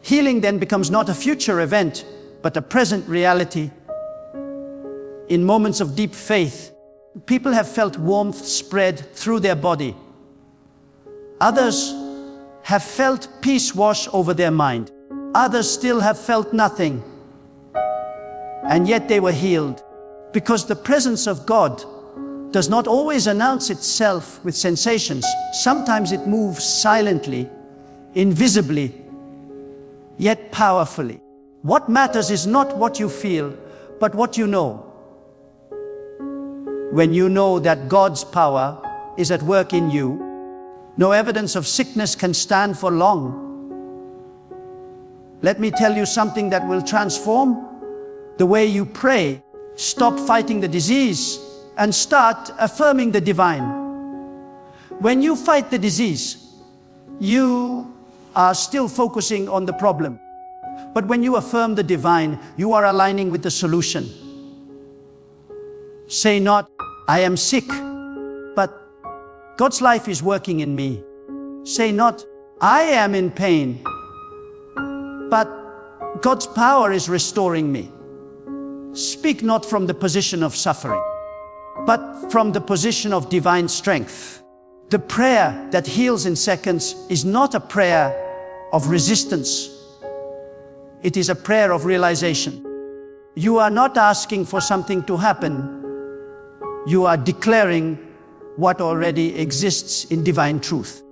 Healing then becomes not a future event, but a present reality. In moments of deep faith, people have felt warmth spread through their body. Others have felt peace wash over their mind. Others still have felt nothing. And yet they were healed. Because the presence of God does not always announce itself with sensations. Sometimes it moves silently, invisibly, yet powerfully. What matters is not what you feel, but what you know. When you know that God's power is at work in you, no evidence of sickness can stand for long. Let me tell you something that will transform the way you pray. Stop fighting the disease and start affirming the divine. When you fight the disease, you are still focusing on the problem. But when you affirm the divine, you are aligning with the solution. Say not, I am sick, but God's life is working in me. Say not, I am in pain, but God's power is restoring me. Speak not from the position of suffering, but from the position of divine strength. The prayer that heals in seconds is not a prayer of resistance. It is a prayer of realization. You are not asking for something to happen. You are declaring what already exists in divine truth.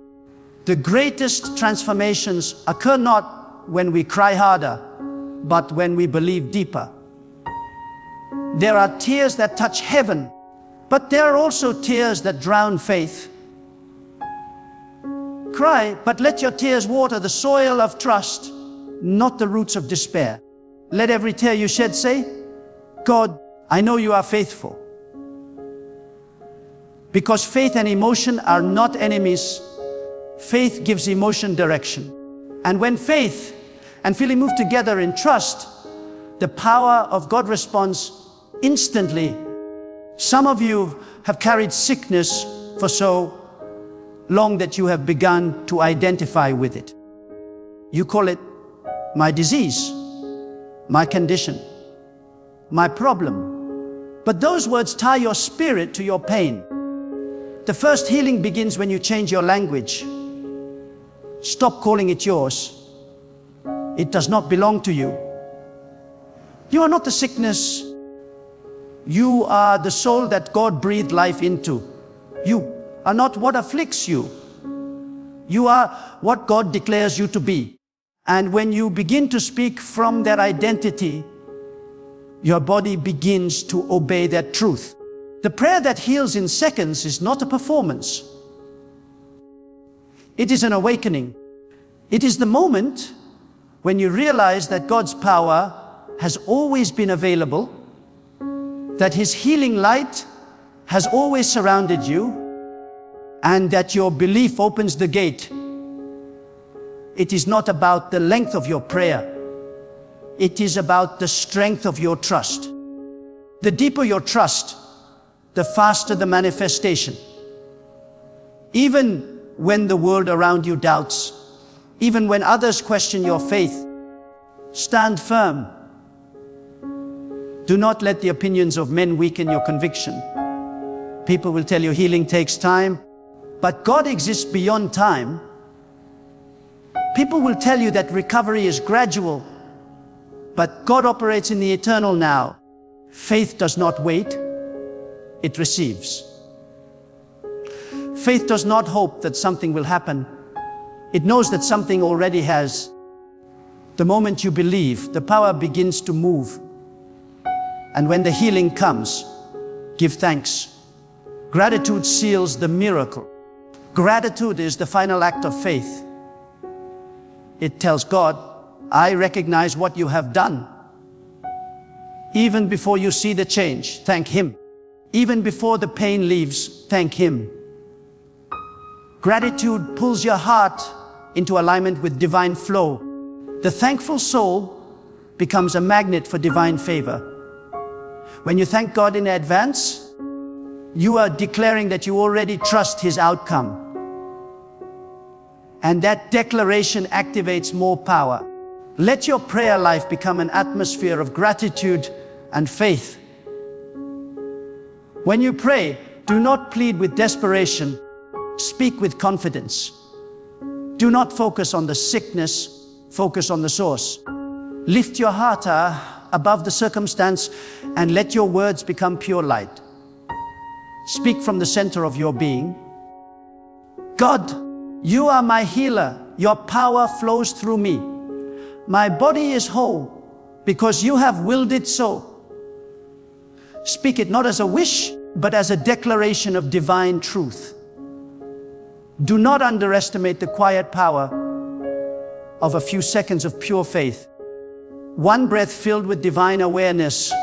The greatest transformations occur not when we cry harder, but when we believe deeper. There are tears that touch heaven, but there are also tears that drown faith. Cry, but let your tears water the soil of trust, not the roots of despair. Let every tear you shed say, God, I know you are faithful. Because faith and emotion are not enemies, faith gives emotion direction. And when faith and feeling move together in trust, the power of God responds instantly. Some of you have carried sickness for so long that you have begun to identify with it. You call it my disease, my condition, my problem. But those words tie your spirit to your pain. The first healing begins when you change your language. Stop calling it yours. It does not belong to you. You are not the sickness. You are the soul that God breathed life into. You are not what afflicts you. You are what God declares you to be. And when you begin to speak from that identity, your body begins to obey that truth. The prayer that heals in seconds is not a performance. It is an awakening. It is the moment when you realize that God's power has always been available, that His healing light has always surrounded you, and that your belief opens the gate. It is not about the length of your prayer. It is about the strength of your trust. The deeper your trust, the faster the manifestation. Even when the world around you doubts, even when others question your faith, stand firm. Do not let the opinions of men weaken your conviction. People will tell you healing takes time, but God exists beyond time. People will tell you that recovery is gradual, but God operates in the eternal now. Faith does not wait, it receives. Faith does not hope that something will happen. It knows that something already has. The moment you believe, the power begins to move. And when the healing comes, give thanks. Gratitude seals the miracle. Gratitude is the final act of faith. It tells God, I recognize what you have done. Even before you see the change, thank Him. Even before the pain leaves, thank Him. Gratitude pulls your heart into alignment with divine flow. The thankful soul becomes a magnet for divine favor. When you thank God in advance, you are declaring that you already trust His outcome. And that declaration activates more power. Let your prayer life become an atmosphere of gratitude and faith. When you pray, do not plead with desperation. Speak with confidence. Do not focus on the sickness, focus on the source. Lift your heart above the circumstance and let your words become pure light. Speak from the center of your being. God, you are my healer. Your power flows through me. My body is whole because you have willed it so. Speak it not as a wish, but as a declaration of divine truth. Do not underestimate the quiet power of a few seconds of pure faith. One breath filled with divine awareness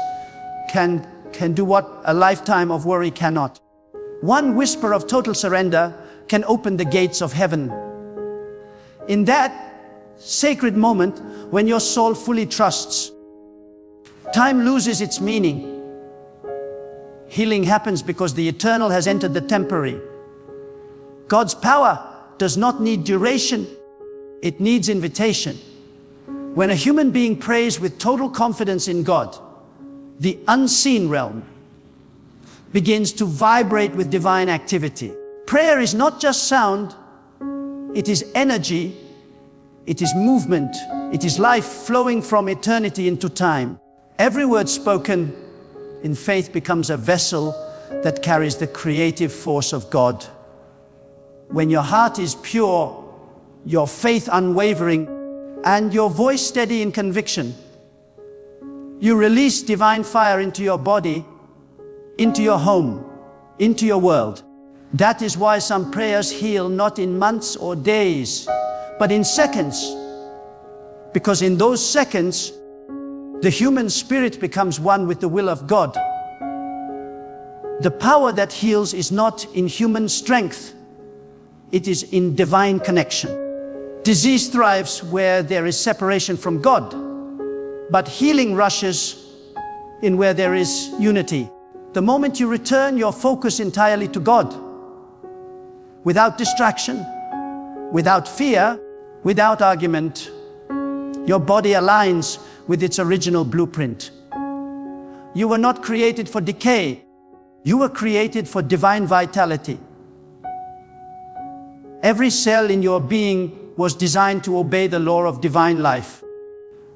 can do what a lifetime of worry cannot. One whisper of total surrender can open the gates of heaven. In that sacred moment, when your soul fully trusts, time loses its meaning. Healing happens because the eternal has entered the temporary. God's power does not need duration, it needs invitation. When a human being prays with total confidence in God, the unseen realm begins to vibrate with divine activity. Prayer is not just sound, it is energy, it is movement, it is life flowing from eternity into time. Every word spoken in faith becomes a vessel that carries the creative force of God. When your heart is pure, your faith unwavering, and your voice steady in conviction, you release divine fire into your body, into your home, into your world. That is why some prayers heal not in months or days, but in seconds. Because in those seconds, the human spirit becomes one with the will of God. The power that heals is not in human strength, it is in divine connection. Disease thrives where there is separation from God, but healing rushes in where there is unity. The moment you return your focus entirely to God, without distraction, without fear, without argument, your body aligns with its original blueprint. You were not created for decay. You were created for divine vitality. Every cell in your being was designed to obey the law of divine life.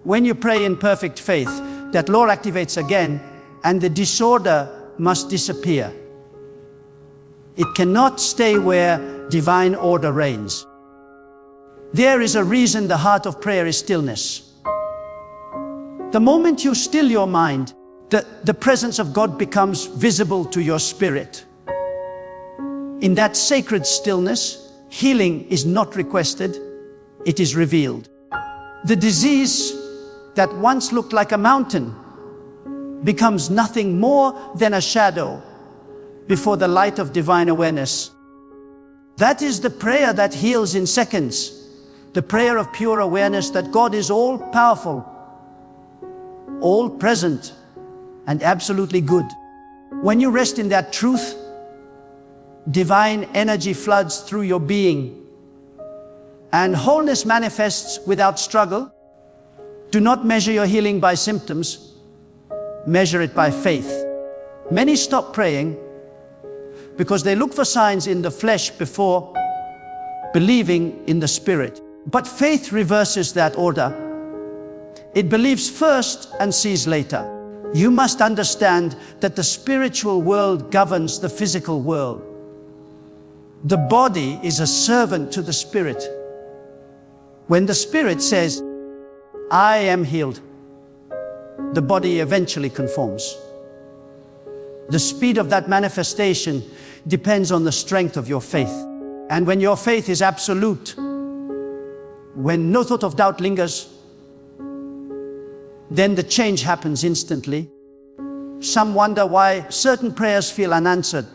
When you pray in perfect faith, that law activates again, and the disorder must disappear. It cannot stay where divine order reigns. There is a reason the heart of prayer is stillness. The moment you still your mind, the presence of God becomes visible to your spirit. In that sacred stillness, healing is not requested, it is revealed. The disease that once looked like a mountain becomes nothing more than a shadow before the light of divine awareness. That is the prayer that heals in seconds, the prayer of pure awareness that God is all-powerful, all-present, and absolutely good. When you rest in that truth, divine energy floods through your being, and wholeness manifests without struggle. Do not measure your healing by symptoms, measure it by faith. Many stop praying because they look for signs in the flesh before believing in the Spirit. But faith reverses that order. It believes first and sees later. You must understand that the spiritual world governs the physical world. The body is a servant to the Spirit. When the Spirit says, I am healed, the body eventually conforms. The speed of that manifestation depends on the strength of your faith. And when your faith is absolute, when no thought of doubt lingers, then the change happens instantly. Some wonder why certain prayers feel unanswered.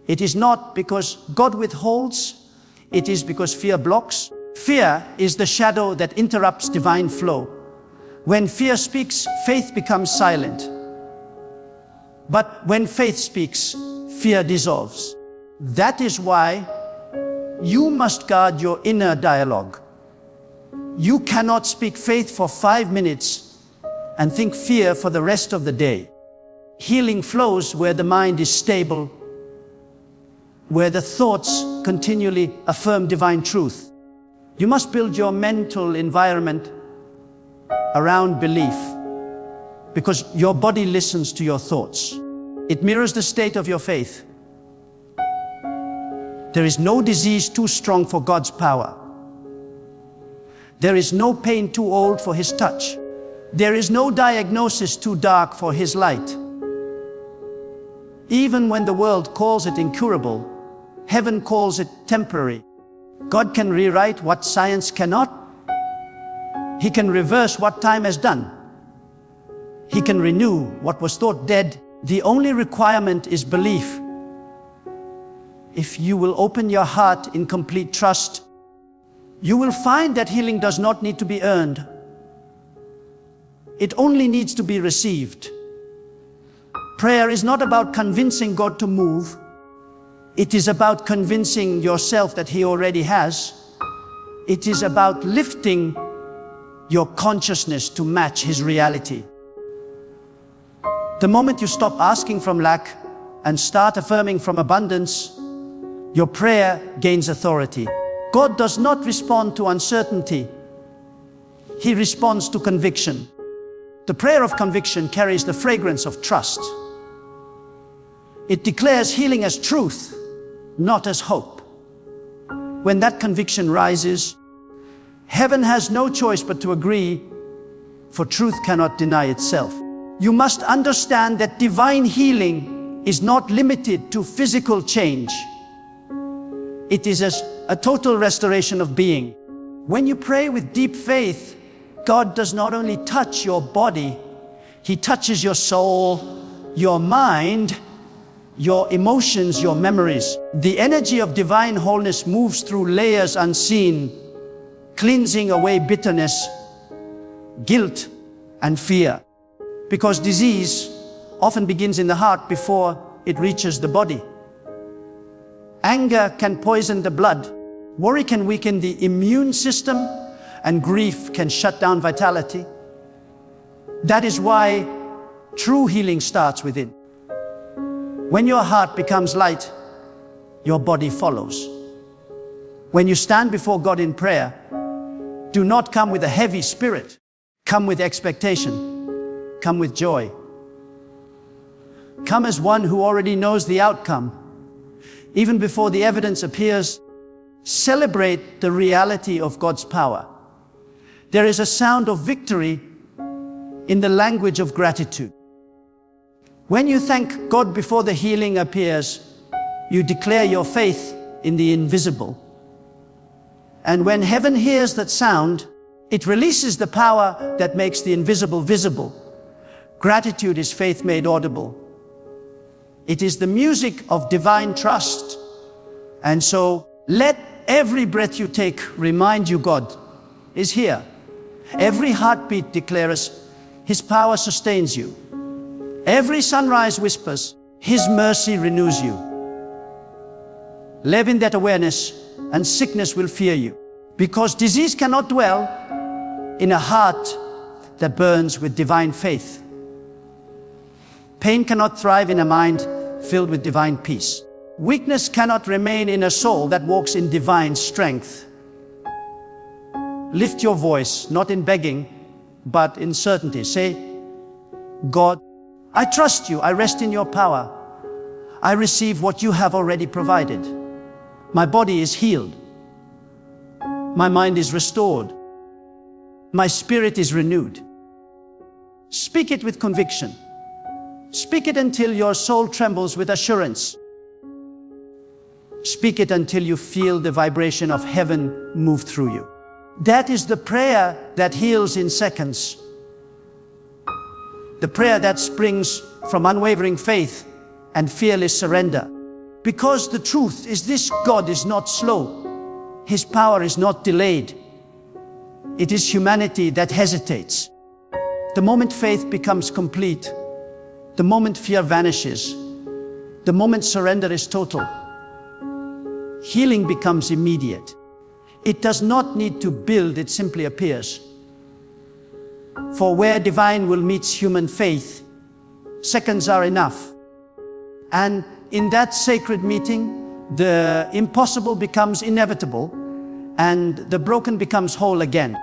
It is not because God withholds, it is because fear blocks. Fear is the shadow that interrupts divine flow. When fear speaks, faith becomes silent. But when faith speaks, fear dissolves. That is why you must guard your inner dialogue. You cannot speak faith for 5 minutes and think fear for the rest of the day. Healing flows where the mind is stable, where the thoughts continually affirm divine truth. You must build your mental environment around belief, because your body listens to your thoughts. It mirrors the state of your faith. There is no disease too strong for God's power. There is no pain too old for His touch. There is no diagnosis too dark for His light. Even when the world calls it incurable, heaven calls it temporary. God can rewrite what science cannot. He can reverse what time has done. He can renew what was thought dead. The only requirement is belief. If you will open your heart in complete trust, you will find that healing does not need to be earned. It only needs to be received. Prayer is not about convincing God to move. It is about convincing yourself that He already has. It is about lifting your consciousness to match His reality. The moment you stop asking from lack and start affirming from abundance, your prayer gains authority. God does not respond to uncertainty. He responds to conviction. The prayer of conviction carries the fragrance of trust. It declares healing as truth, not as hope. When that conviction rises, heaven has no choice but to agree, for truth cannot deny itself. You must understand that divine healing is not limited to physical change. It is a total restoration of being. When you pray with deep faith, God does not only touch your body, He touches your soul, your mind, your emotions, your memories. The energy of divine wholeness moves through layers unseen, cleansing away bitterness, guilt, and fear. Because disease often begins in the heart before it reaches the body. Anger can poison the blood, worry can weaken the immune system, and grief can shut down vitality. That is why true healing starts within. When your heart becomes light, your body follows. When you stand before God in prayer, do not come with a heavy spirit. Come with expectation. Come with joy. Come as one who already knows the outcome. Even before the evidence appears, celebrate the reality of God's power. There is a sound of victory in the language of gratitude. When you thank God before the healing appears, you declare your faith in the invisible. And when heaven hears that sound, it releases the power that makes the invisible visible. Gratitude is faith made audible. It is the music of divine trust. And so, let every breath you take remind you God is here. Every heartbeat declares His power sustains you. Every sunrise whispers His mercy renews you. Live in that awareness, and sickness will fear you. Because disease cannot dwell in a heart that burns with divine faith. Pain cannot thrive in a mind filled with divine peace. Weakness cannot remain in a soul that walks in divine strength. Lift your voice, not in begging, but in certainty. Say, God, I trust you. I rest in your power. I receive what you have already provided. My body is healed. My mind is restored. My spirit is renewed. Speak it with conviction. Speak it until your soul trembles with assurance. Speak it until you feel the vibration of heaven move through you. That is the prayer that heals in seconds. The prayer that springs from unwavering faith and fearless surrender. Because the truth is this: God is not slow. His power is not delayed. It is humanity that hesitates. The moment faith becomes complete, the moment fear vanishes, the moment surrender is total, healing becomes immediate. It does not need to build, it simply appears. For where divine will meet human faith, seconds are enough. And in that sacred meeting, the impossible becomes inevitable, and the broken becomes whole again.